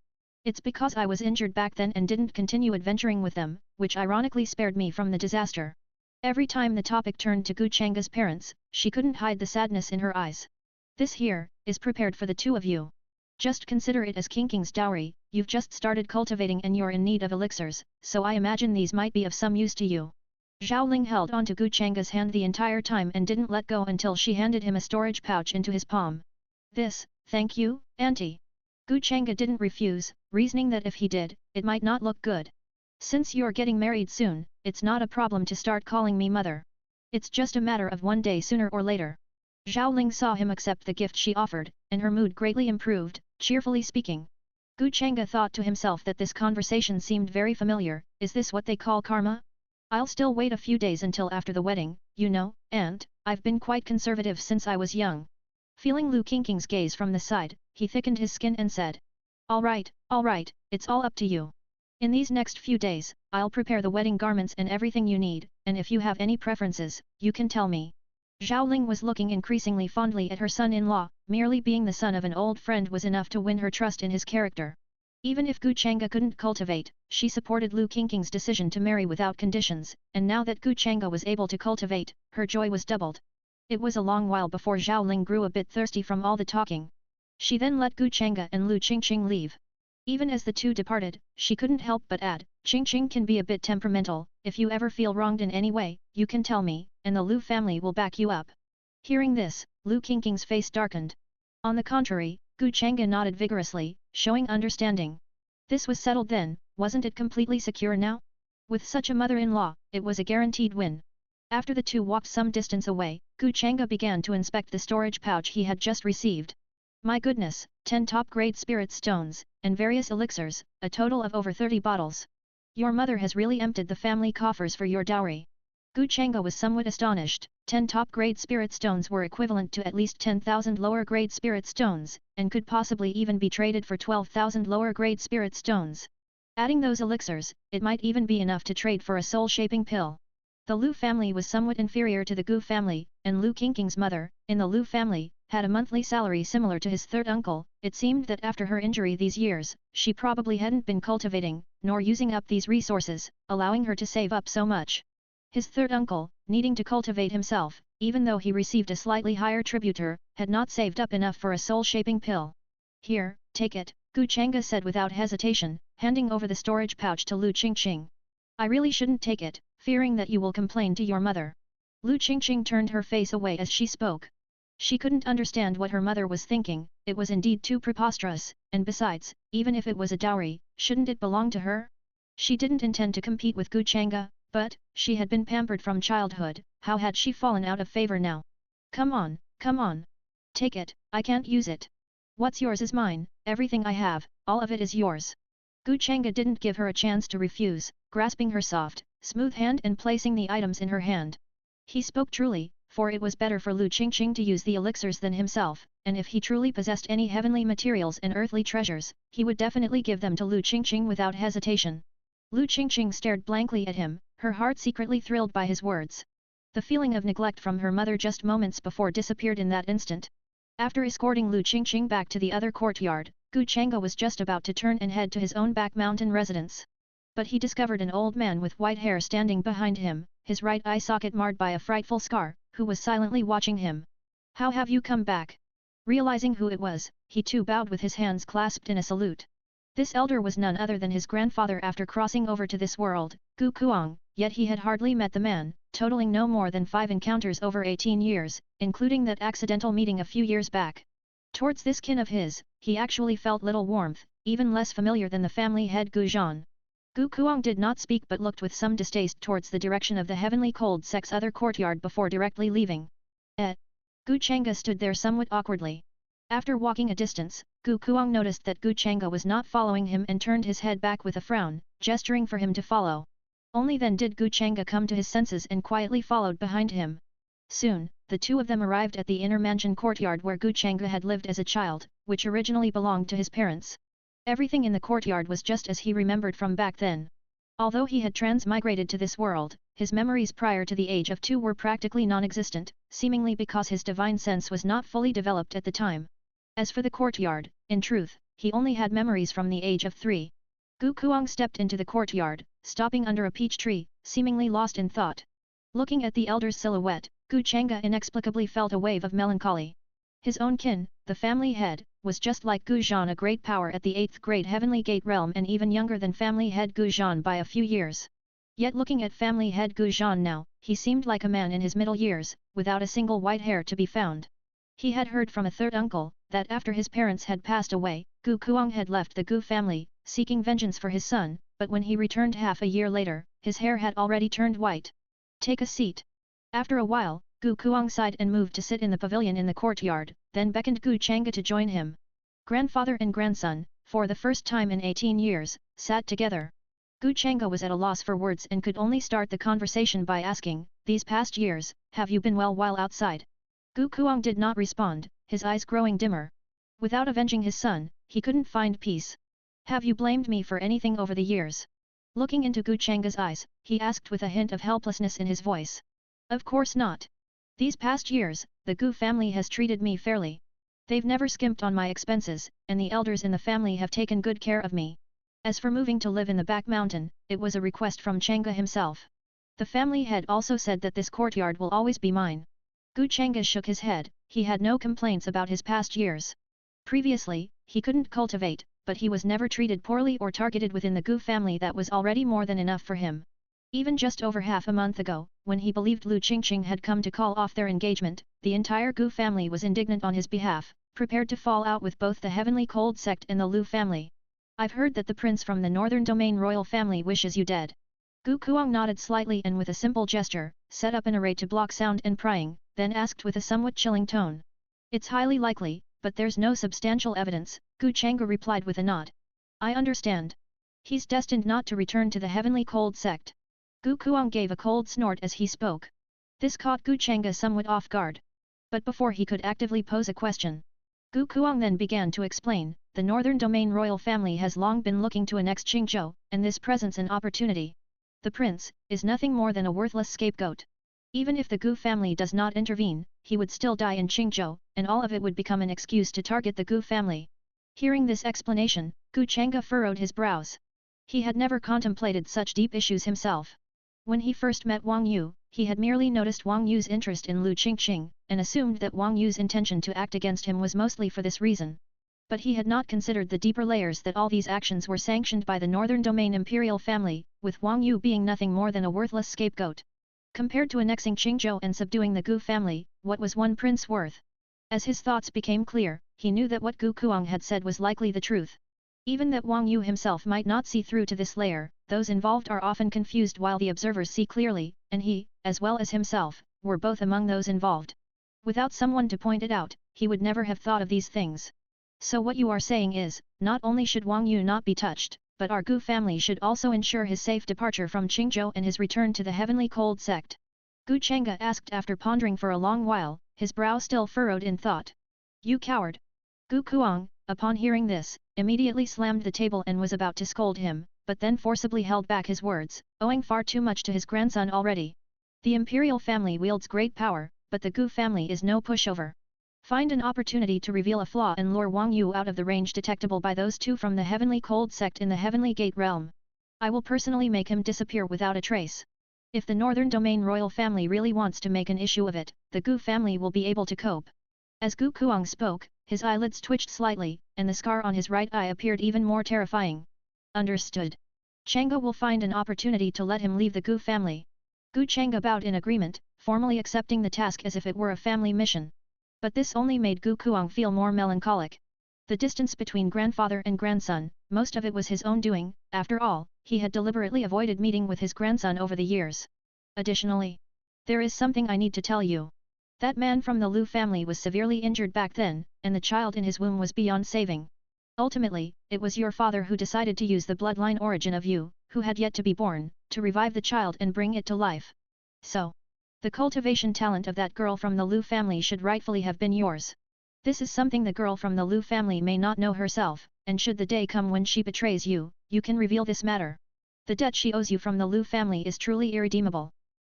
It's because I was injured back then and didn't continue adventuring with them, which ironically spared me from the disaster. Every time the topic turned to Gu Changge's parents, she couldn't hide the sadness in her eyes. This here, is prepared for the two of you. Just consider it as Qingqing's dowry, you've just started cultivating and you're in need of elixirs, so I imagine these might be of some use to you. Zhaoling held onto Gu Changge's hand the entire time and didn't let go until she handed him a storage pouch into his palm. This, thank you, auntie. Gu Changge didn't refuse, reasoning that if he did, it might not look good. Since you're getting married soon, it's not a problem to start calling me mother. It's just a matter of one day sooner or later. Zhaoling saw him accept the gift she offered, and her mood greatly improved, cheerfully speaking. Gu Changge thought to himself that this conversation seemed very familiar. Is this what they call karma? I'll still wait a few days until after the wedding, you know, and I've been quite conservative since I was young. Feeling Lu Qingqing's gaze from the side, he thickened his skin and said, all right, it's all up to you. In these next few days, I'll prepare the wedding garments and everything you need, and if you have any preferences, you can tell me. Zhaoling was looking increasingly fondly at her son-in-law. Merely being the son of an old friend was enough to win her trust in his character. Even if Gu Changge couldn't cultivate, she supported Lu Qingqing's decision to marry without conditions, and now that Gu Changge was able to cultivate, her joy was doubled. It was a long while before Zhaoling grew a bit thirsty from all the talking. She then let Gu Changge and Lu Qingqing leave. Even as the two departed, she couldn't help but add, Qingqing can be a bit temperamental, if you ever feel wronged in any way, you can tell me, and the Lu family will back you up. Hearing this, Lu Qingqing's face darkened. On the contrary, Gu Changge nodded vigorously, showing understanding. This was settled then, wasn't it completely secure now? With such a mother-in-law, it was a guaranteed win. After the two walked some distance away, Gu Changge began to inspect the storage pouch he had just received. My goodness, 10 top-grade spirit stones, and various elixirs, a total of over 30 bottles. Your mother has really emptied the family coffers for your dowry. Gu Changge was somewhat astonished. 10 top-grade spirit stones were equivalent to at least 10,000 lower-grade spirit stones, and could possibly even be traded for 12,000 lower-grade spirit stones. Adding those elixirs, it might even be enough to trade for a soul-shaping pill. The Lu family was somewhat inferior to the Gu family, and Lu Qingqing's mother, in the Lu family, had a monthly salary similar to his third uncle. It seemed that after her injury these years, she probably hadn't been cultivating, nor using up these resources, allowing her to save up so much. His third uncle, needing to cultivate himself, even though he received a slightly higher tributor, had not saved up enough for a soul-shaping pill. Here, take it, Gu Changge said without hesitation, handing over the storage pouch to Lu Qingqing. I really shouldn't take it, fearing that you will complain to your mother. Lu Qingqing turned her face away as she spoke. She couldn't understand what her mother was thinking. It was indeed too preposterous, and besides, even if it was a dowry, shouldn't it belong to her? She didn't intend to compete with Gu Changge, but she had been pampered from childhood. How had she fallen out of favor now? Come on, come on. Take it, I can't use it. What's yours is mine, everything I have, all of it is yours. Gu Changge didn't give her a chance to refuse, grasping her soft, smooth hand and placing the items in her hand. He spoke truly, for it was better for Lu Qingqing to use the elixirs than himself, and if he truly possessed any heavenly materials and earthly treasures, he would definitely give them to Lu Qingqing without hesitation. Lu Qingqing stared blankly at him, her heart secretly thrilled by his words. The feeling of neglect from her mother just moments before disappeared in that instant. After escorting Lu Qingqing back to the other courtyard, Gu Changge was just about to turn and head to his own back mountain residence. But he discovered an old man with white hair standing behind him. his right eye socket marred by a frightful scar, who was silently watching him. How have you come back? Realizing who it was, he too bowed with his hands clasped in a salute. This elder was none other than his grandfather after crossing over to this world, Gu Changge, yet he had hardly met the man, totaling no more than 5 encounters over 18 years, including that accidental meeting a few years back. Towards this kin of his, he actually felt little warmth, even less familiar than the family head Gu Zhan. Gu Changge did not speak but looked with some distaste towards the direction of the heavenly cold sect's other courtyard before directly leaving. Gu Changge stood there somewhat awkwardly. After walking a distance, Gu Changge noticed that Gu Changge was not following him and turned his head back with a frown, gesturing for him to follow. Only then did Gu Changge come to his senses and quietly followed behind him. Soon, the two of them arrived at the inner mansion courtyard where Gu Changge had lived as a child, which originally belonged to his parents. Everything in the courtyard was just as he remembered from back then. Although he had transmigrated to this world, his memories prior to the age of 2 were practically non-existent, seemingly because his divine sense was not fully developed at the time. As for the courtyard, in truth, he only had memories from the age of 3. Gu Changge stepped into the courtyard, stopping under a peach tree, seemingly lost in thought. Looking at the elder's silhouette, Gu Changge inexplicably felt a wave of melancholy. His own kin, the family head, was just like Gu Zhan, a great power at the 8th grade Heavenly Gate realm and even younger than family head Gu Zhan by a few years. Yet looking at family head Gu Zhan now, he seemed like a man in his middle years, without a single white hair to be found. He had heard from a third uncle, that after his parents had passed away, Gu Changge had left the Gu family, seeking vengeance for his son, but when he returned half a year later, his hair had already turned white. Take a seat. After a while, Gu Changge sighed and moved to sit in the pavilion in the courtyard, then beckoned Gu Changge to join him. Grandfather and grandson, for the first time in 18 years, sat together. Gu Changge was at a loss for words and could only start the conversation by asking, "These past years, have you been well while outside?" Gu Changge did not respond, his eyes growing dimmer. Without avenging his son, he couldn't find peace. "Have you blamed me for anything over the years?" Looking into Gu Changge's eyes, he asked with a hint of helplessness in his voice. "Of course not. These past years, the Gu family has treated me fairly. They've never skimped on my expenses, and the elders in the family have taken good care of me. As for moving to live in the back mountain, it was a request from Changge himself. The family head also said that this courtyard will always be mine." Gu Changge shook his head, he had no complaints about his past years. Previously, he couldn't cultivate, but he was never treated poorly or targeted within the Gu family. That was already more than enough for him. Even just over half a month ago, when he believed Lu Qingqing had come to call off their engagement, the entire Gu family was indignant on his behalf, prepared to fall out with both the Heavenly Cold sect and the Lu family. "I've heard that the prince from the Northern Domain royal family wishes you dead." Gu Changge nodded slightly and with a simple gesture, set up an array to block sound and prying, then asked with a somewhat chilling tone. "It's highly likely, but there's no substantial evidence," Gu Changge replied with a nod. "I understand. He's destined not to return to the Heavenly Cold sect." Gu Changge gave a cold snort as he spoke. This caught Gu Changge somewhat off guard. But before he could actively pose a question, Gu Changge then began to explain, "The Northern Domain royal family has long been looking to annex Qingzhou, and this presents an opportunity. The prince is nothing more than a worthless scapegoat. Even if the Gu family does not intervene, he would still die in Qingzhou, and all of it would become an excuse to target the Gu family." Hearing this explanation, Gu Changge furrowed his brows. He had never contemplated such deep issues himself. When he first met Wang Yu, he had merely noticed Wang Yu's interest in Lu Qingqing, and assumed that Wang Yu's intention to act against him was mostly for this reason. But he had not considered the deeper layers that all these actions were sanctioned by the Northern Domain imperial family, with Wang Yu being nothing more than a worthless scapegoat. Compared to annexing Qingzhou and subduing the Gu family, what was one prince worth? As his thoughts became clear, he knew that what Gu Changge had said was likely the truth. Even that Wang Yu himself might not see through to this layer, those involved are often confused while the observers see clearly, and he, as well as himself, were both among those involved. Without someone to point it out, he would never have thought of these things. "So what you are saying is, not only should Wang Yu not be touched, but our Gu family should also ensure his safe departure from Qingzhou and his return to the Heavenly Cold sect?" Gu Changge asked after pondering for a long while, his brow still furrowed in thought. "You coward!" Gu Changge, upon hearing this, immediately slammed the table and was about to scold him, but then forcibly held back his words, owing far too much to his grandson already. The imperial family wields great power, but the Gu family is no pushover. Find an opportunity to reveal a flaw and lure Wang Yu out of the range detectable by those two from the Heavenly Cold sect in the Heavenly Gate realm. I will personally make him disappear without a trace. If the Northern Domain royal family really wants to make an issue of it, the Gu family will be able to cope. As Gu Kuang spoke, his eyelids twitched slightly, and the scar on his right eye appeared even more terrifying. Understood. Changge will find an opportunity to let him leave the Gu family. Gu Changge bowed in agreement, formally accepting the task as if it were a family mission. But this only made Gu Kuang feel more melancholic. The distance between grandfather and grandson, most of it was his own doing, after all, he had deliberately avoided meeting with his grandson over the years. Additionally, there is something I need to tell you. That man from the Lu family was severely injured back then, and the child in his womb was beyond saving. Ultimately, it was your father who decided to use the bloodline origin of you, who had yet to be born, to revive the child and bring it to life. So, the cultivation talent of that girl from the Lu family should rightfully have been yours. This is something the girl from the Lu family may not know herself, and should the day come when she betrays you, you can reveal this matter. The debt she owes you from the Lu family is truly irredeemable.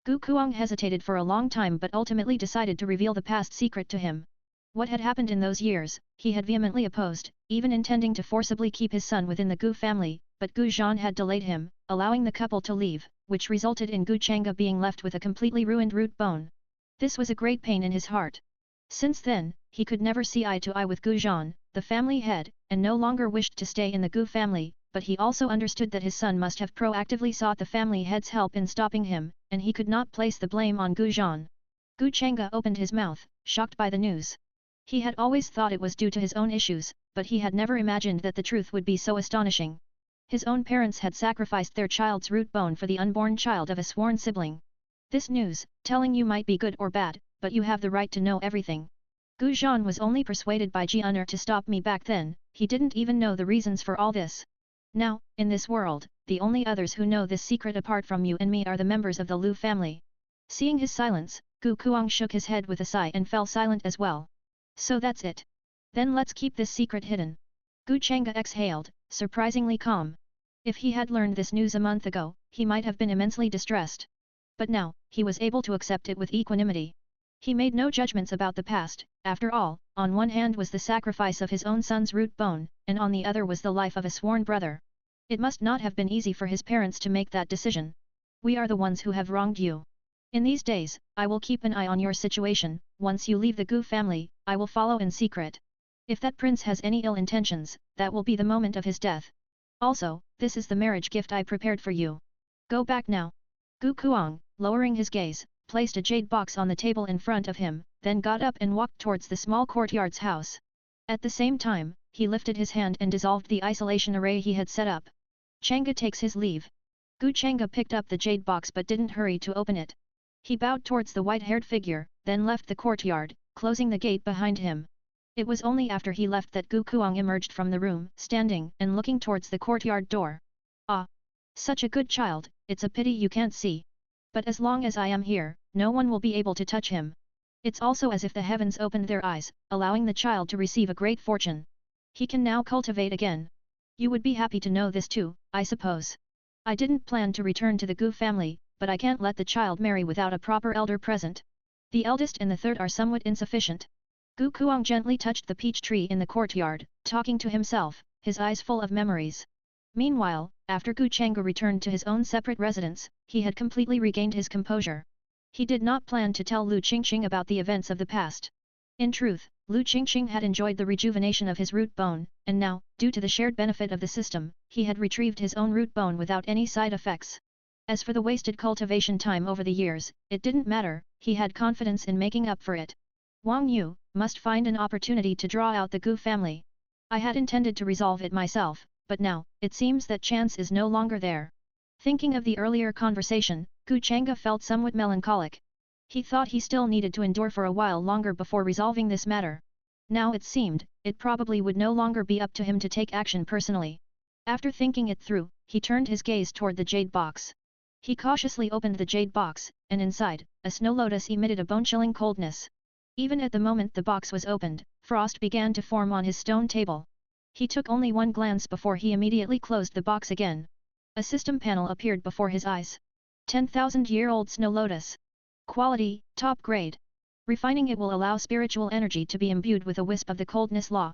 Gu Kuang hesitated for a long time but ultimately decided to reveal the past secret to him. What had happened in those years, he had vehemently opposed, even intending to forcibly keep his son within the Gu family, but Gu Zhan had delayed him, allowing the couple to leave, which resulted in Gu Changge being left with a completely ruined root bone. This was a great pain in his heart. Since then, he could never see eye to eye with Gu Zhan, the family head, and no longer wished to stay in the Gu family, but he also understood that his son must have proactively sought the family head's help in stopping him, and he could not place the blame on Gu Zhan. Gu Changge opened his mouth, shocked by the news. He had always thought it was due to his own issues, but he had never imagined that the truth would be so astonishing. His own parents had sacrificed their child's root bone for the unborn child of a sworn sibling. This news, telling you might be good or bad, but you have the right to know everything. Gu Zhan was only persuaded by Ji Un'er to stop me back then, he didn't even know the reasons for all this. Now, in this world, the only others who know this secret apart from you and me are the members of the Lu family. Seeing his silence, Gu Kuang shook his head with a sigh and fell silent as well. So that's it. Then let's keep this secret hidden. Gu Changge exhaled, surprisingly calm. If he had learned this news a month ago, he might have been immensely distressed. But now, he was able to accept it with equanimity. He made no judgments about the past, after all, on one hand was the sacrifice of his own son's root bone, and on the other was the life of a sworn brother. It must not have been easy for his parents to make that decision. We are the ones who have wronged you. In these days, I will keep an eye on your situation, once you leave the Gu family, I will follow in secret. If that prince has any ill intentions, that will be the moment of his death. Also, this is the marriage gift I prepared for you. Go back now. Gu Kuang, lowering his gaze, placed a jade box on the table in front of him, then got up and walked towards the small courtyard's house. At the same time, he lifted his hand and dissolved the isolation array he had set up. Changge takes his leave. Gu Changge picked up the jade box but didn't hurry to open it. He bowed towards the white-haired figure, then left the courtyard, closing the gate behind him. It was only after he left that Gu Kuang emerged from the room, standing and looking towards the courtyard door. Ah! Such a good child, it's a pity you can't see. But as long as I am here, no one will be able to touch him. It's also as if the heavens opened their eyes, allowing the child to receive a great fortune. He can now cultivate again. You would be happy to know this too, I suppose. I didn't plan to return to the Gu family, but I can't let the child marry without a proper elder present. The eldest and the third are somewhat insufficient. Gu Kuang gently touched the peach tree in the courtyard, talking to himself, his eyes full of memories. Meanwhile, after Gu Changge returned to his own separate residence, he had completely regained his composure. He did not plan to tell Lu Qingqing about the events of the past. In truth, Lu Qingqing had enjoyed the rejuvenation of his root bone, and now, due to the shared benefit of the system, he had retrieved his own root bone without any side effects. As for the wasted cultivation time over the years, it didn't matter, he had confidence in making up for it. Wang Yu must find an opportunity to draw out the Gu family. I had intended to resolve it myself, but now, it seems that chance is no longer there. Thinking of the earlier conversation, Gu Changge felt somewhat melancholic. He thought he still needed to endure for a while longer before resolving this matter. Now it seemed, it probably would no longer be up to him to take action personally. After thinking it through, he turned his gaze toward the jade box. He cautiously opened the jade box, and inside, a snow lotus emitted a bone-chilling coldness. Even at the moment the box was opened, frost began to form on his stone table. He took only one glance before he immediately closed the box again. A system panel appeared before his eyes. 10,000-year-old snow lotus. Quality, top grade. Refining it will allow spiritual energy to be imbued with a wisp of the coldness law.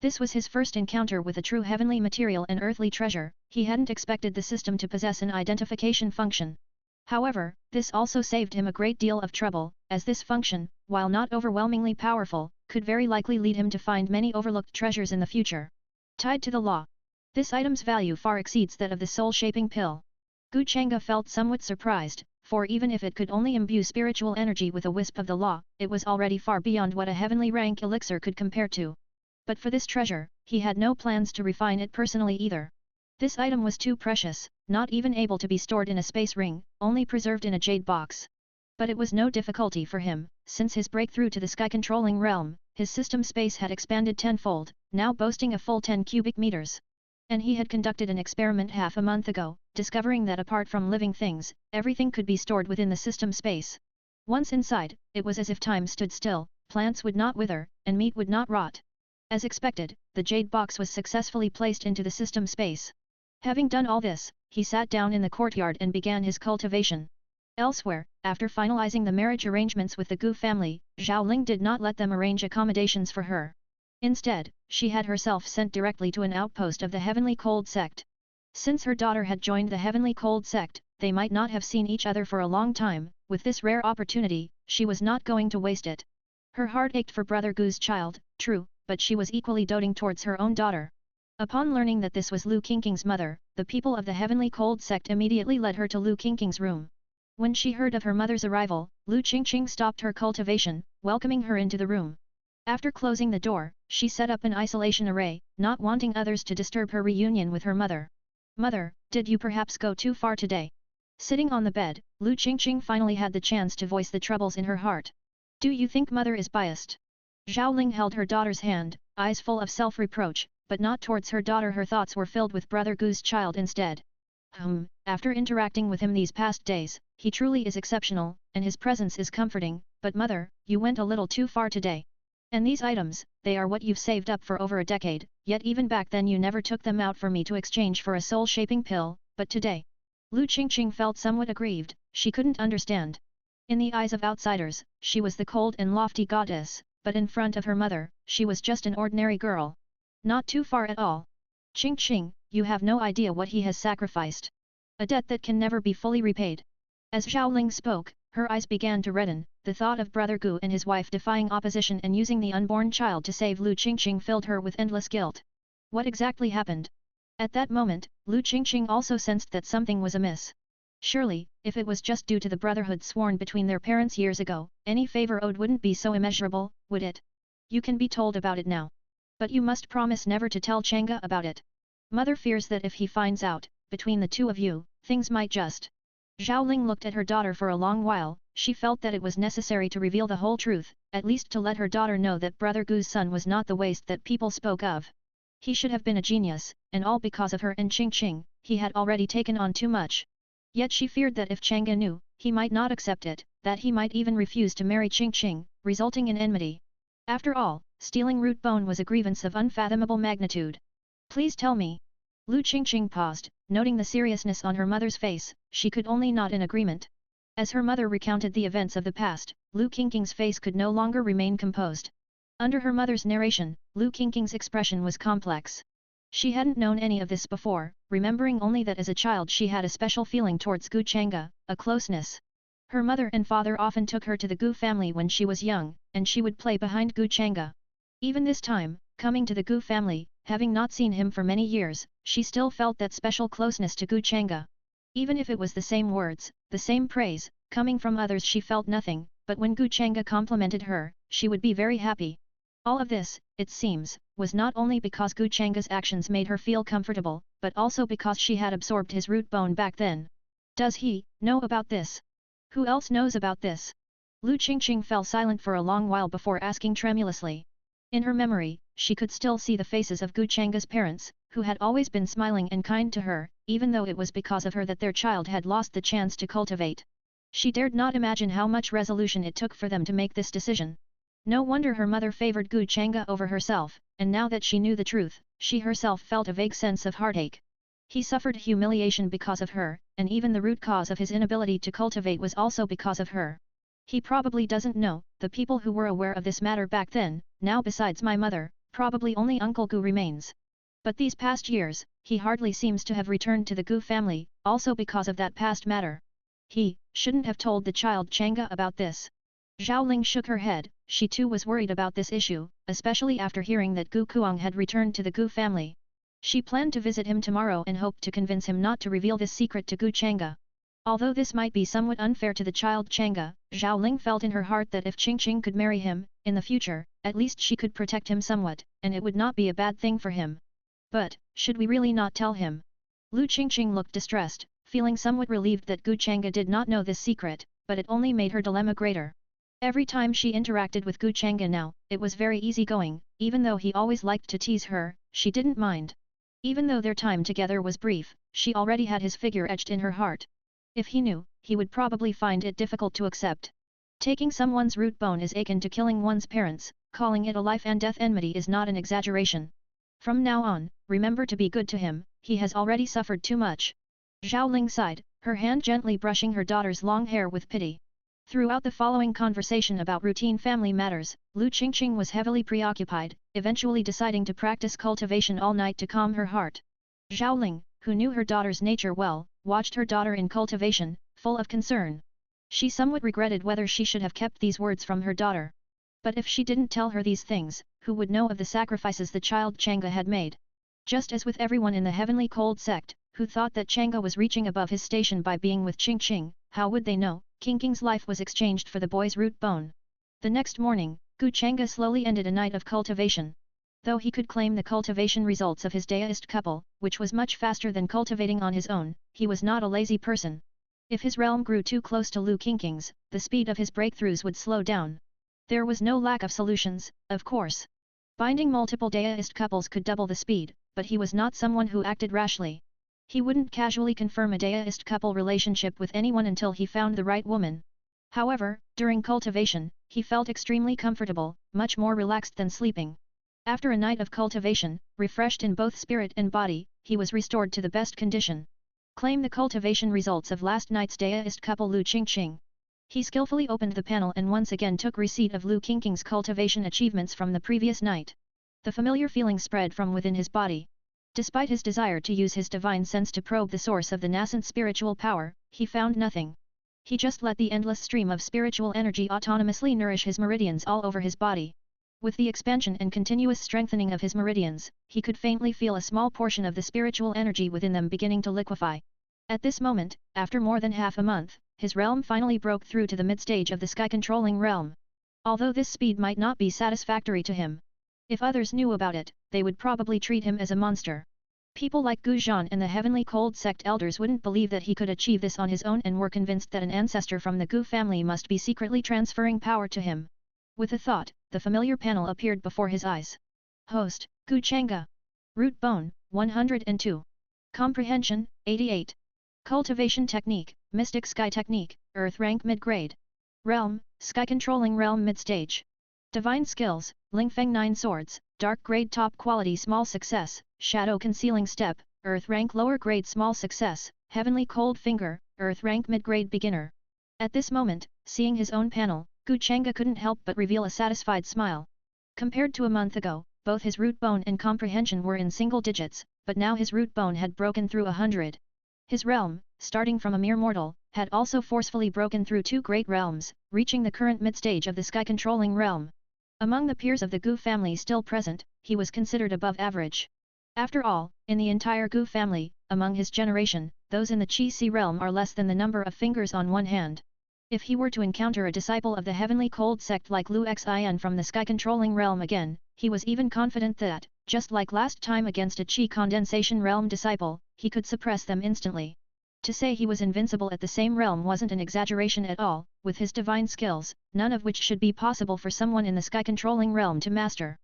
This was his first encounter with a true heavenly material and earthly treasure, he hadn't expected the system to possess an identification function. However, this also saved him a great deal of trouble, as this function, while not overwhelmingly powerful, could very likely lead him to find many overlooked treasures in the future. Tied to the law. This item's value far exceeds that of the soul-shaping pill. Gu Changge felt somewhat surprised, for even if it could only imbue spiritual energy with a wisp of the law, it was already far beyond what a heavenly rank elixir could compare to. But for this treasure, he had no plans to refine it personally either. This item was too precious, not even able to be stored in a space ring, only preserved in a jade box. But it was no difficulty for him, since his breakthrough to the sky-controlling realm, his system space had expanded tenfold, now boasting a full 10 cubic meters. And he had conducted an experiment half a month ago, discovering that apart from living things, everything could be stored within the system space. Once inside, it was as if time stood still, plants would not wither, and meat would not rot. As expected, the jade box was successfully placed into the system space. Having done all this, he sat down in the courtyard and began his cultivation. Elsewhere, after finalizing the marriage arrangements with the Gu family, Zhao Ling did not let them arrange accommodations for her. Instead, she had herself sent directly to an outpost of the Heavenly Cold sect. Since her daughter had joined the Heavenly Cold sect, they might not have seen each other for a long time. With this rare opportunity, she was not going to waste it. Her heart ached for Brother Gu's child, true, but she was equally doting towards her own daughter. Upon learning that this was Lu Qingqing's mother, the people of the Heavenly Cold sect immediately led her to Lu Qingqing's room. When she heard of her mother's arrival, Lu Qingqing stopped her cultivation, welcoming her into the room. After closing the door, she set up an isolation array, not wanting others to disturb her reunion with her mother. "Mother, did you perhaps go too far today?" Sitting on the bed, Lu Qingqing finally had the chance to voice the troubles in her heart. "Do you think mother is biased?" Zhao Ling held her daughter's hand, eyes full of self-reproach, but not towards her daughter. Her thoughts were filled with Brother Gu's child instead. After interacting with him these past days, he truly is exceptional, and his presence is comforting, but mother, you went a little too far today. And these items, they are what you've saved up for over a decade, yet even back then you never took them out for me to exchange for a soul-shaping pill, but today." Lu Qingqing felt somewhat aggrieved, she couldn't understand. In the eyes of outsiders, she was the cold and lofty goddess, but in front of her mother, she was just an ordinary girl. Not too far at all. "Qingqing, you have no idea what he has sacrificed. A debt that can never be fully repaid." As Zhao Ling spoke, her eyes began to redden. The thought of Brother Gu and his wife defying opposition and using the unborn child to save Lu Qingqing filled her with endless guilt. What exactly happened? At that moment, Lu Qingqing also sensed that something was amiss. Surely, if it was just due to the brotherhood sworn between their parents years ago, any favor owed wouldn't be so immeasurable, would it? "You can be told about it now. But you must promise never to tell Changge about it. Mother fears that if he finds out, between the two of you, things might just..." Zhao Ling looked at her daughter for a long while. She felt that it was necessary to reveal the whole truth, at least to let her daughter know that Brother Gu's son was not the waste that people spoke of. He should have been a genius, and all because of her and Qingqing, he had already taken on too much. Yet she feared that if Changge knew, he might not accept it, that he might even refuse to marry Qingqing, resulting in enmity. After all, stealing root bone was a grievance of unfathomable magnitude. "Please tell me." Lu Qingqing paused, noting the seriousness on her mother's face. She could only nod in agreement. As her mother recounted the events of the past, Lu Qingqing's face could no longer remain composed. Under her mother's narration, Lu Qingqing's expression was complex. She hadn't known any of this before, remembering only that as a child she had a special feeling towards Gu Changge, a closeness. Her mother and father often took her to the Gu family when she was young, and she would play behind Gu Changge. Even this time, coming to the Gu family, having not seen him for many years, she still felt that special closeness to Gu Changge. Even if it was the same words, the same praise, coming from others she felt nothing, but when Gu Changge complimented her, she would be very happy. All of this, it seems, was not only because Gu Changge's actions made her feel comfortable, but also because she had absorbed his root bone back then. Does he know about this? Who else knows about this? Lu Qingqing fell silent for a long while before asking tremulously. In her memory, she could still see the faces of Gu Changge's parents, who had always been smiling and kind to her, even though it was because of her that their child had lost the chance to cultivate. She dared not imagine how much resolution it took for them to make this decision. No wonder her mother favored Gu Changge over herself, and now that she knew the truth, she herself felt a vague sense of heartache. He suffered humiliation because of her, and even the root cause of his inability to cultivate was also because of her. He probably doesn't know, the people who were aware of this matter back then, now besides my mother, probably only Uncle Gu remains. But these past years, he hardly seems to have returned to the Gu family, also because of that past matter. He shouldn't have told the child Changge about this. Zhao Ling shook her head, she too was worried about this issue, especially after hearing that Gu Kuang had returned to the Gu family. She planned to visit him tomorrow and hoped to convince him not to reveal this secret to Gu Changge. Although this might be somewhat unfair to the child Changge, Zhao Ling felt in her heart that if Qingqing could marry him, in the future, at least she could protect him somewhat, and it would not be a bad thing for him. But, should we really not tell him? Lu Qingqing looked distressed, feeling somewhat relieved that Gu Changge did not know this secret, but it only made her dilemma greater. Every time she interacted with Gu Changge now, it was very easygoing, even though he always liked to tease her, she didn't mind. Even though their time together was brief, she already had his figure etched in her heart. If he knew, he would probably find it difficult to accept. Taking someone's root bone is akin to killing one's parents, calling it a life and death enmity is not an exaggeration. From now on, remember to be good to him, he has already suffered too much. Zhao Ling sighed, her hand gently brushing her daughter's long hair with pity. Throughout the following conversation about routine family matters, Lu Qingqing was heavily preoccupied, eventually deciding to practice cultivation all night to calm her heart. Zhao Ling, who knew her daughter's nature well, watched her daughter in cultivation, full of concern. She somewhat regretted whether she should have kept these words from her daughter. But if she didn't tell her these things, who would know of the sacrifices the child Changge had made? Just as with everyone in the Heavenly Cold sect, who thought that Changge was reaching above his station by being with Qingqing, how would they know? Qingqing's life was exchanged for the boy's root bone. The next morning, Gu Changge slowly ended a night of cultivation. Though he could claim the cultivation results of his Daoist couple, which was much faster than cultivating on his own, he was not a lazy person. If his realm grew too close to Lu Qingqing's, the speed of his breakthroughs would slow down. There was no lack of solutions, of course. Binding multiple Daoist couples could double the speed, but he was not someone who acted rashly. He wouldn't casually confirm a Daoist couple relationship with anyone until he found the right woman. However, during cultivation, he felt extremely comfortable, much more relaxed than sleeping. After a night of cultivation, refreshed in both spirit and body, he was restored to the best condition. Claim the cultivation results of last night's Daoist couple Lu Qingqing. He skillfully opened the panel and once again took receipt of Lu Qingqing's cultivation achievements from the previous night. The familiar feeling spread from within his body. Despite his desire to use his divine sense to probe the source of the nascent spiritual power, he found nothing. He just let the endless stream of spiritual energy autonomously nourish his meridians all over his body. With the expansion and continuous strengthening of his meridians, he could faintly feel a small portion of the spiritual energy within them beginning to liquefy. At this moment, after more than half a month, his realm finally broke through to the mid-stage of the sky-controlling realm. Although this speed might not be satisfactory to him. If others knew about it, they would probably treat him as a monster. People like Gu Zhan and the Heavenly Cold sect elders wouldn't believe that he could achieve this on his own and were convinced that an ancestor from the Gu family must be secretly transferring power to him. With a thought, the familiar panel appeared before his eyes. Host, Gu Changge. Root Bone, 102. Comprehension, 88. Cultivation Technique, Mystic Sky Technique, Earth Rank Mid-Grade. Realm, Sky Controlling Realm Mid-Stage. Divine Skills, Lingfeng 9 Swords, Dark Grade Top Quality Small Success, Shadow Concealing Step, Earth Rank Lower Grade Small Success, Heavenly Cold Finger, Earth Rank Mid-Grade Beginner. At this moment, seeing his own panel, Gu Changge couldn't help but reveal a satisfied smile. Compared to a month ago, both his root bone and comprehension were in single digits, but now his root bone had broken through 100. His realm, starting from a mere mortal, had also forcefully broken through 2 great realms, reaching the current mid-stage of the sky-controlling realm. Among the peers of the Gu family still present, he was considered above average. After all, in the entire Gu family, among his generation, those in the Qi-Si realm are less than the number of fingers on one hand. If he were to encounter a disciple of the Heavenly Cold sect like Lu Xian from the sky-controlling realm again, he was even confident that, just like last time against a Qi condensation realm disciple, he could suppress them instantly. To say he was invincible at the same realm wasn't an exaggeration at all, with his divine skills, none of which should be possible for someone in the sky-controlling realm to master.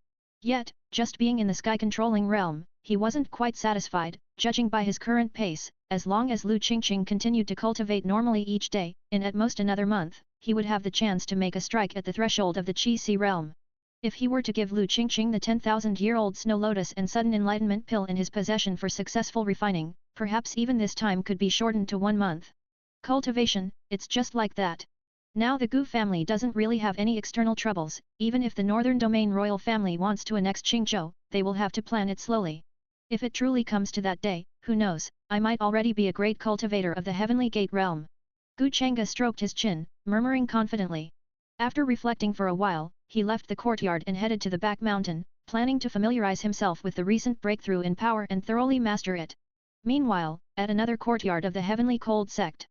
Yet, just being in the sky-controlling realm, he wasn't quite satisfied, judging by his current pace, as long as Lu Qingqing continued to cultivate normally each day, in at most another month, he would have the chance to make a strike at the threshold of the Qi-Si realm. If he were to give Lu Qingqing the 10,000-year-old Snow Lotus and Sudden Enlightenment pill in his possession for successful refining, perhaps even this time could be shortened to 1 month. Cultivation, it's just like that. Now the Gu family doesn't really have any external troubles, even if the Northern Domain royal family wants to annex Qingzhou, they will have to plan it slowly. If it truly comes to that day, who knows, I might already be a great cultivator of the Heavenly Gate realm. Gu Changge stroked his chin, murmuring confidently. After reflecting for a while, he left the courtyard and headed to the back mountain, planning to familiarize himself with the recent breakthrough in power and thoroughly master it. Meanwhile, at another courtyard of the Heavenly Cold sect,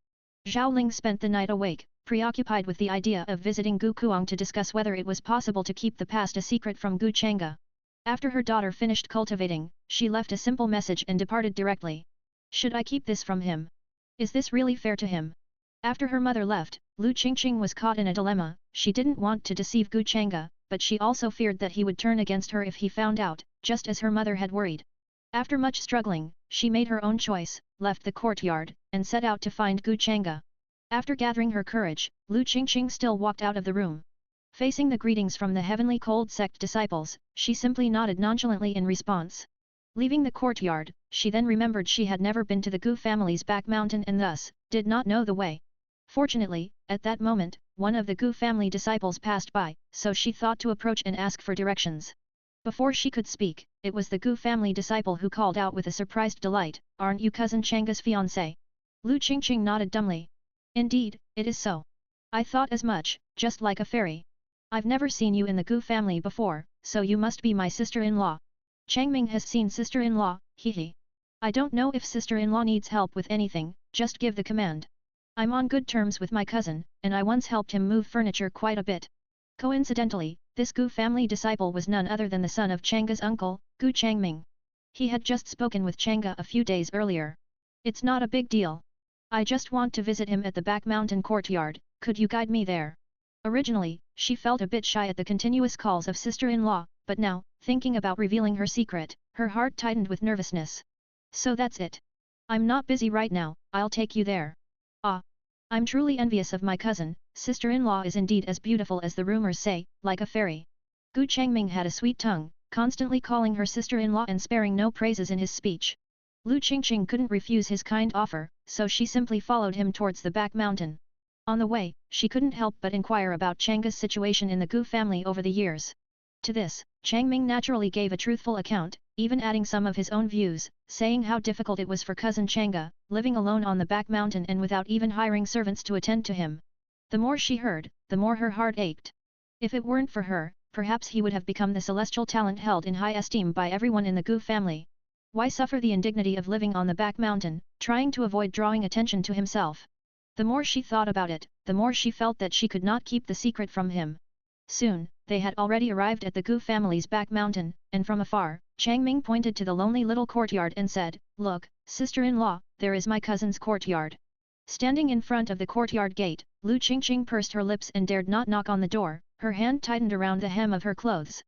Zhao Ling spent the night awake, preoccupied with the idea of visiting Gu Kuang to discuss whether it was possible to keep the past a secret from Gu Changge. After her daughter finished cultivating, she left a simple message and departed directly. Should I keep this from him? Is this really fair to him? After her mother left, Lu Qingqing was caught in a dilemma. She didn't want to deceive Gu Changge, but she also feared that he would turn against her if he found out, just as her mother had worried. After much struggling, she made her own choice, left the courtyard, and set out to find Gu Changge. After gathering her courage, Lu Qingqing still walked out of the room. Facing the greetings from the Heavenly Cold sect disciples, she simply nodded nonchalantly in response. Leaving the courtyard, she then remembered she had never been to the Gu family's back mountain and thus, did not know the way. Fortunately, at that moment, one of the Gu family disciples passed by, so she thought to approach and ask for directions. Before she could speak, it was the Gu family disciple who called out with a surprised delight, "Aren't you cousin Changge's fiancé?" Lu Qingqing nodded dumbly. "Indeed, it is so. I thought as much, just like a fairy. I've never seen you in the Gu family before, so you must be my sister-in-law." Changming has seen sister-in-law, hehe. "I don't know if sister-in-law needs help with anything, just give the command. I'm on good terms with my cousin, and I once helped him move furniture quite a bit." Coincidentally, this Gu family disciple was none other than the son of Changge's uncle, Gu Changming. He had just spoken with Changge a few days earlier. "It's not a big deal. I just want to visit him at the back mountain courtyard, could you guide me there?" Originally, she felt a bit shy at the continuous calls of sister-in-law, but now, thinking about revealing her secret, her heart tightened with nervousness. "So that's it. I'm not busy right now, I'll take you there." "Ah! I'm truly envious of my cousin, sister-in-law is indeed as beautiful as the rumors say, like a fairy." Gu Changming had a sweet tongue, constantly calling her sister-in-law and sparing no praises in his speech. Lu Qingqing couldn't refuse his kind offer, so she simply followed him towards the back mountain. On the way, she couldn't help but inquire about Changge's situation in the Gu family over the years. To this, Changming naturally gave a truthful account, even adding some of his own views, saying how difficult it was for cousin Changge, living alone on the back mountain and without even hiring servants to attend to him. The more she heard, the more her heart ached. If it weren't for her, perhaps he would have become the celestial talent held in high esteem by everyone in the Gu family. Why suffer the indignity of living on the back mountain, trying to avoid drawing attention to himself? The more she thought about it, the more she felt that she could not keep the secret from him. Soon, they had already arrived at the Gu family's back mountain, and from afar, Changming pointed to the lonely little courtyard and said, "Look, sister-in-law, there is my cousin's courtyard." Standing in front of the courtyard gate, Lu Qingqing pursed her lips and dared not knock on the door, her hand tightened around the hem of her clothes.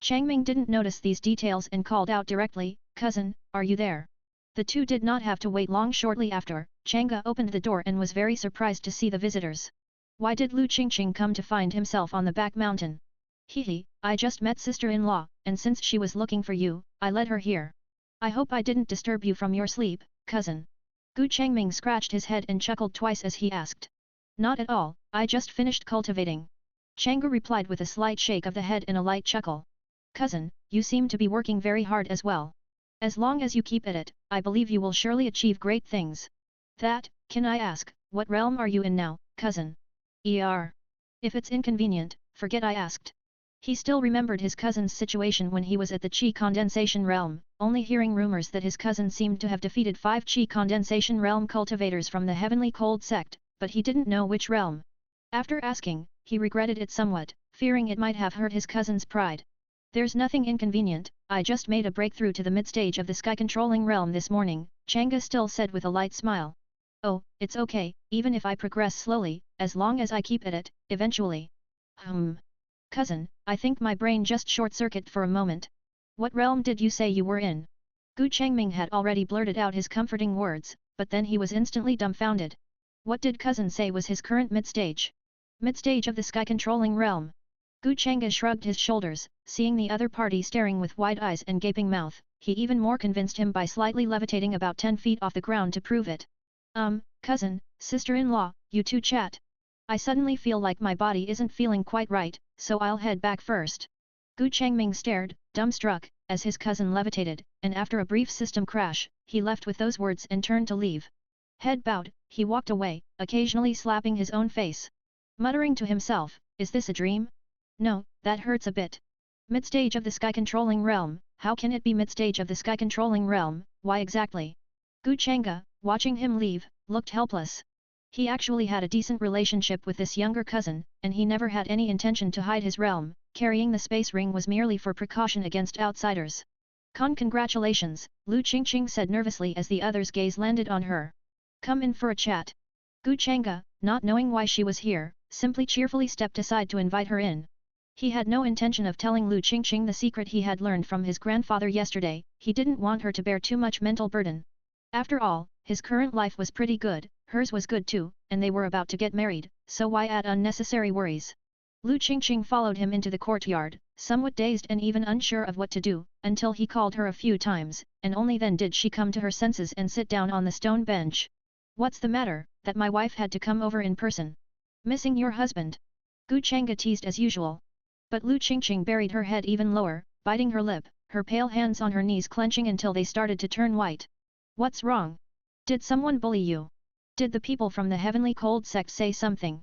Changming didn't notice these details and called out directly, "Cousin, are you there?" The two did not have to wait long. Shortly after, Changge opened the door and was very surprised to see the visitors. Why did Lu Qingqing come to find himself on the back mountain? "Hehe, I just met sister-in-law, and since she was looking for you, I led her here. I hope I didn't disturb you from your sleep, cousin." Gu Changming scratched his head and chuckled twice as he asked. "Not at all, I just finished cultivating." Changge replied with a slight shake of the head and a light chuckle. "Cousin, you seem to be working very hard as well. As long as you keep at it, I believe you will surely achieve great things." Can I ask, what realm are you in now, cousin?" If it's inconvenient, forget I asked." He still remembered his cousin's situation when he was at the Qi condensation realm, only hearing rumors that his cousin seemed to have defeated 5 Qi condensation realm cultivators from the Heavenly Cold sect, but he didn't know which realm. After asking, he regretted it somewhat, fearing it might have hurt his cousin's pride. "There's nothing inconvenient, I just made a breakthrough to the mid-stage of the sky-controlling realm this morning," Changge still said with a light smile. "Oh, it's okay, even if I progress slowly, as long as I keep at it, eventually." Cousin, I think my brain just short-circuited for a moment. What realm did you say you were in?" Gu Changming had already blurted out his comforting words, but then he was instantly dumbfounded. What did cousin say was his current mid-stage? Mid-stage of the sky-controlling realm? Gu Changge shrugged his shoulders, seeing the other party staring with wide eyes and gaping mouth. He even more convinced him by slightly levitating about 10 feet off the ground to prove it. Cousin, sister-in-law, you two chat. I suddenly feel like my body isn't feeling quite right, so I'll head back first." Gu Changming stared, dumbstruck, as his cousin levitated, and after a brief system crash, he left with those words and turned to leave. Head bowed, he walked away, occasionally slapping his own face. Muttering to himself, is this a dream? No, that hurts a bit. Mid-stage of the sky-controlling realm, how can it be mid-stage of the sky-controlling realm, why exactly? Gu Changge, watching him leave, looked helpless. He actually had a decent relationship with this younger cousin, and he never had any intention to hide his realm, carrying the space ring was merely for precaution against outsiders. Congratulations, Lu Qingqing said nervously as the other's gaze landed on her. Come in for a chat. Gu Changge, not knowing why she was here, simply cheerfully stepped aside to invite her in. He had no intention of telling Lu Qingqing the secret he had learned from his grandfather yesterday, he didn't want her to bear too much mental burden. After all, his current life was pretty good, hers was good too, and they were about to get married, so why add unnecessary worries? Lu Qingqing followed him into the courtyard, somewhat dazed and even unsure of what to do, until he called her a few times, and only then did she come to her senses and sit down on the stone bench. What's the matter, that my wife had to come over in person? Missing your husband? Gu Changge teased as usual. But Lu Qingqing buried her head even lower, biting her lip, her pale hands on her knees clenching until they started to turn white. What's wrong? Did someone bully you? Did the people from the heavenly cold sect say something?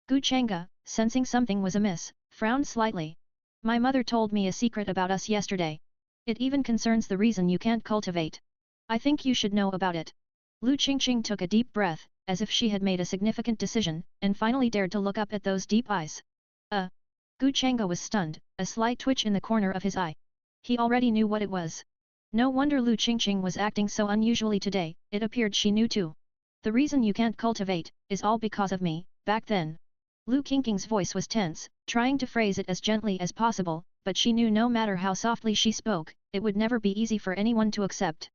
Gu Changge, sensing something was amiss, frowned slightly. My mother told me a secret about us yesterday. It even concerns the reason you can't cultivate. I think you should know about it. Lu Qingqing took a deep breath, as if she had made a significant decision, and finally dared to look up at those deep eyes. Gu Changge was stunned, a slight twitch in the corner of his eye. He already knew what it was. No wonder Lu Qingqing was acting so unusually today, it appeared she knew too. The reason you can't cultivate, is all because of me, back then. Lu Qingqing's voice was tense, trying to phrase it as gently as possible, but she knew no matter how softly she spoke, it would never be easy for anyone to accept.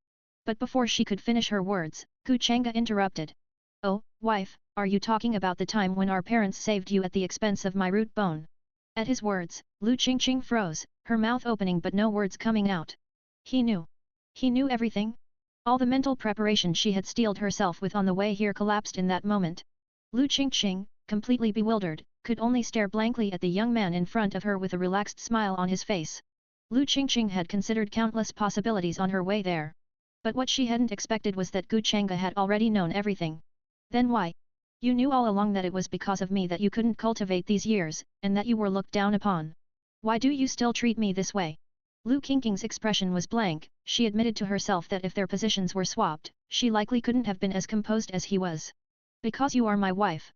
But before she could finish her words, Gu Changge interrupted. Oh, wife, are you talking about the time when our parents saved you at the expense of my root bone? At his words, Lu Qingqing froze, her mouth opening but no words coming out. He knew. He knew everything? All the mental preparation she had steeled herself with on the way here collapsed in that moment. Lu Qingqing, completely bewildered, could only stare blankly at the young man in front of her with a relaxed smile on his face. Lu Qingqing had considered countless possibilities on her way there. But what she hadn't expected was that Gu Changge had already known everything. Then why? You knew all along that it was because of me that you couldn't cultivate these years, and that you were looked down upon. Why do you still treat me this way? Lu Qingqing's expression was blank, she admitted to herself that if their positions were swapped, she likely couldn't have been as composed as he was. Because you are my wife.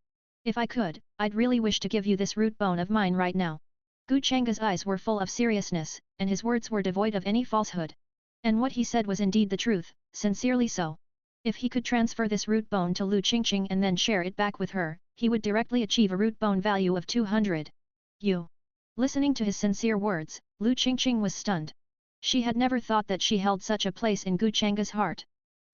If I could, I'd really wish to give you this root bone of mine right now. Gu Changge's eyes were full of seriousness, and his words were devoid of any falsehood. And what he said was indeed the truth, sincerely so. If he could transfer this root bone to Lu Qingqing and then share it back with her, he would directly achieve a root bone value of 200. You. Listening to his sincere words, Lu Qingqing was stunned. She had never thought that she held such a place in Gu Changge's heart.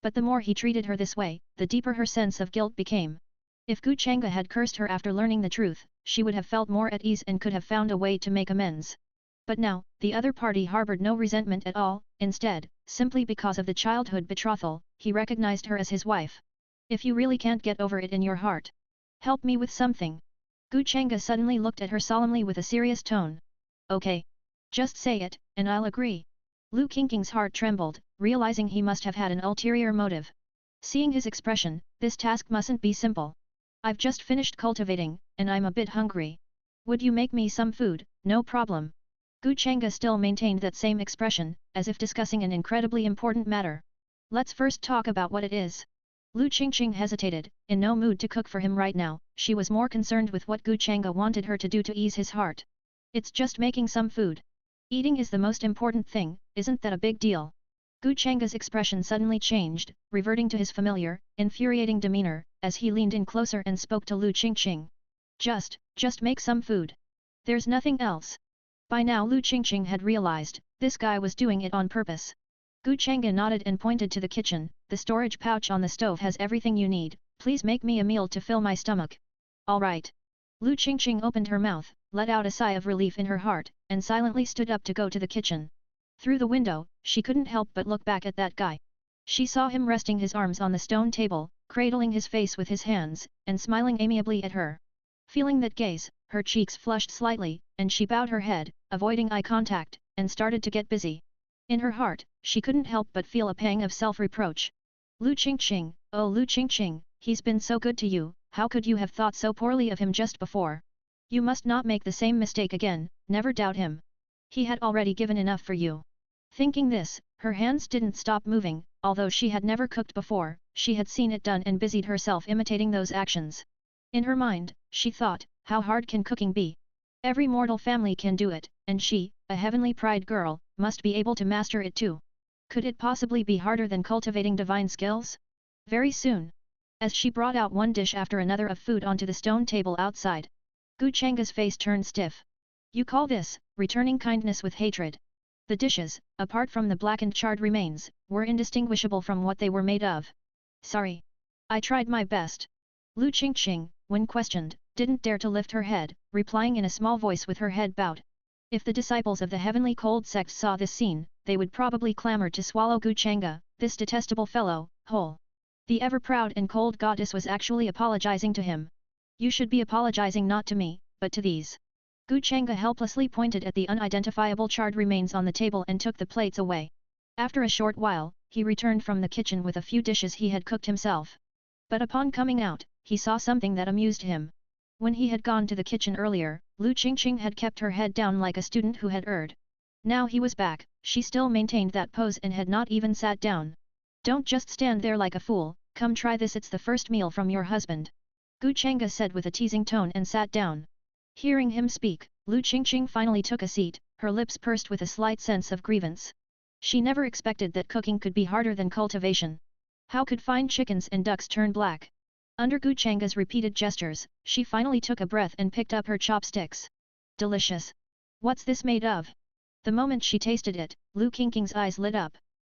But the more he treated her this way, the deeper her sense of guilt became. If Gu Changge had cursed her after learning the truth, she would have felt more at ease and could have found a way to make amends. But now, the other party harbored no resentment at all, instead, simply because of the childhood betrothal, he recognized her as his wife. If you really can't get over it in your heart, help me with something. Gu Changge suddenly looked at her solemnly with a serious tone. Okay. Just say it, and I'll agree. Lu Qingqing's heart trembled, realizing he must have had an ulterior motive. Seeing his expression, this task mustn't be simple. I've just finished cultivating, and I'm a bit hungry. Would you make me some food? No problem. Gu Changge still maintained that same expression, as if discussing an incredibly important matter. Let's first talk about what it is. Lu Qingqing hesitated, in no mood to cook for him right now, she was more concerned with what Gu Changge wanted her to do to ease his heart. It's just making some food. Eating is the most important thing, isn't that a big deal? Gu Changge's expression suddenly changed, reverting to his familiar, infuriating demeanor, as he leaned in closer and spoke to Lu Qingqing. Just make some food. There's nothing else. By now Lu Qingqing had realized, this guy was doing it on purpose. Gu Changge nodded and pointed to the kitchen, the storage pouch on the stove has everything you need, please make me a meal to fill my stomach. All right. Lu Qingqing opened her mouth, let out a sigh of relief in her heart, and silently stood up to go to the kitchen. Through the window, she couldn't help but look back at that guy. She saw him resting his arms on the stone table, cradling his face with his hands, and smiling amiably at her. Feeling that gaze, her cheeks flushed slightly, and she bowed her head, avoiding eye contact, and started to get busy. In her heart, she couldn't help but feel a pang of self-reproach. Lu Qingqing, Oh Lu Qingqing, he's been so good to you, how could you have thought so poorly of him just before? You must not make the same mistake again, never doubt him. He had already given enough for you. Thinking this, her hands didn't stop moving, although she had never cooked before, she had seen it done and busied herself imitating those actions. In her mind, she thought, how hard can cooking be? Every mortal family can do it, and she, a heavenly pride girl, must be able to master it too. Could it possibly be harder than cultivating divine skills? Very soon. As she brought out one dish after another of food onto the stone table outside, Gu Changge's face turned stiff. You call this, returning kindness with hatred? The dishes, apart from the blackened charred remains, were indistinguishable from what they were made of. Sorry. I tried my best. Lu Qingqing, when questioned, didn't dare to lift her head, replying in a small voice with her head bowed. If the disciples of the heavenly cold sect saw this scene, they would probably clamor to swallow Gu Changge, this detestable fellow, whole. The ever-proud and cold goddess was actually apologizing to him. You should be apologizing not to me, but to these. Gu Changge helplessly pointed at the unidentifiable charred remains on the table and took the plates away. After a short while, he returned from the kitchen with a few dishes he had cooked himself. But upon coming out, he saw something that amused him. When he had gone to the kitchen earlier, Lu Qingqing had kept her head down like a student who had erred. Now he was back, she still maintained that pose and had not even sat down. Don't just stand there like a fool, come try this, it's the first meal from your husband. Gu Changge said with a teasing tone and sat down. Hearing him speak, Lu Qingqing finally took a seat, her lips pursed with a slight sense of grievance. She never expected that cooking could be harder than cultivation. How could fine chickens and ducks turn black? Under Gu Changge's repeated gestures, she finally took a breath and picked up her chopsticks. Delicious. What's this made of? The moment she tasted it, Lu Qingqing's eyes lit up.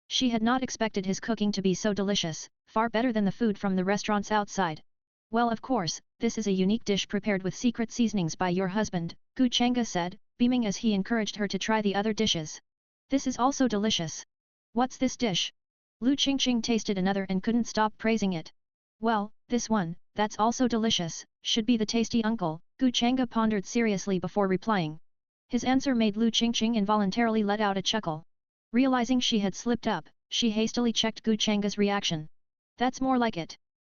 She had not expected his cooking to be so delicious, far better than the food from the restaurants outside. Well, of course, this is a unique dish prepared with secret seasonings by your husband, Gu Changge said, beaming as he encouraged her to try the other dishes. This is also delicious. What's this dish? Lu Qingqing tasted another and couldn't stop praising it. Well, this one, that's also delicious, should be the tasty uncle, Gu Changge pondered seriously before replying. His answer made Lu Qingqing involuntarily let out a chuckle. Realizing she had slipped up, she hastily checked Gu Changge's reaction. That's more like it.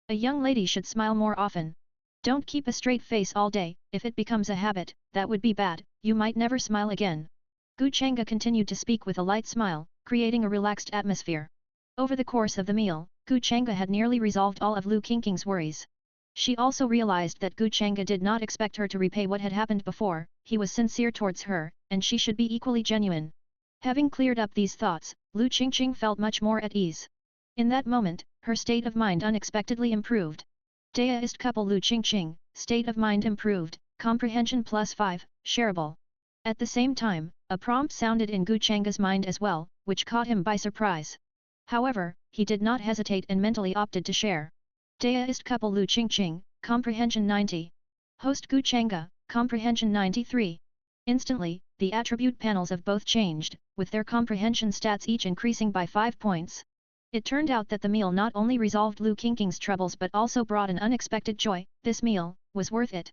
A young lady should smile more often. Don't keep a straight face all day, if it becomes a habit, that would be bad, you might never smile again. Gu Changge continued to speak with a light smile, creating a relaxed atmosphere. Over the course of the meal, Gu Changge had nearly resolved all of Lu Qingqing's worries. She also realized that Gu Changge did not expect her to repay what had happened before, he was sincere towards her, and she should be equally genuine. Having cleared up these thoughts, Lu Qingqing felt much more at ease. In that moment, her state of mind unexpectedly improved. Deist couple Lu Qingqing, state of mind improved, comprehension +5, shareable. At the same time, a prompt sounded in Gu Changge's mind as well, which caught him by surprise. However, he did not hesitate and mentally opted to share. Deist couple Lu Qingqing, comprehension 90. Host Gu Changge, comprehension 93. Instantly, the attribute panels of both changed, with their comprehension stats each increasing by 5 points. It turned out that the meal not only resolved Lu Qingqing's troubles but also brought an unexpected joy. This meal was worth it.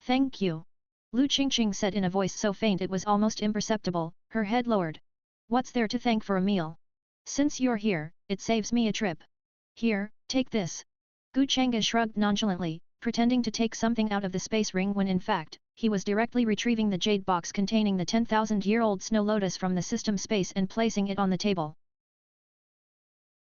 Thank you. Lu Qingqing said in a voice so faint it was almost imperceptible, her head lowered. What's there to thank for a meal? Since you're here, it saves me a trip. Here, take this. Gu Changge shrugged nonchalantly, pretending to take something out of the space ring when in fact, he was directly retrieving the jade box containing the 10,000-year-old snow lotus from the system space and placing it on the table.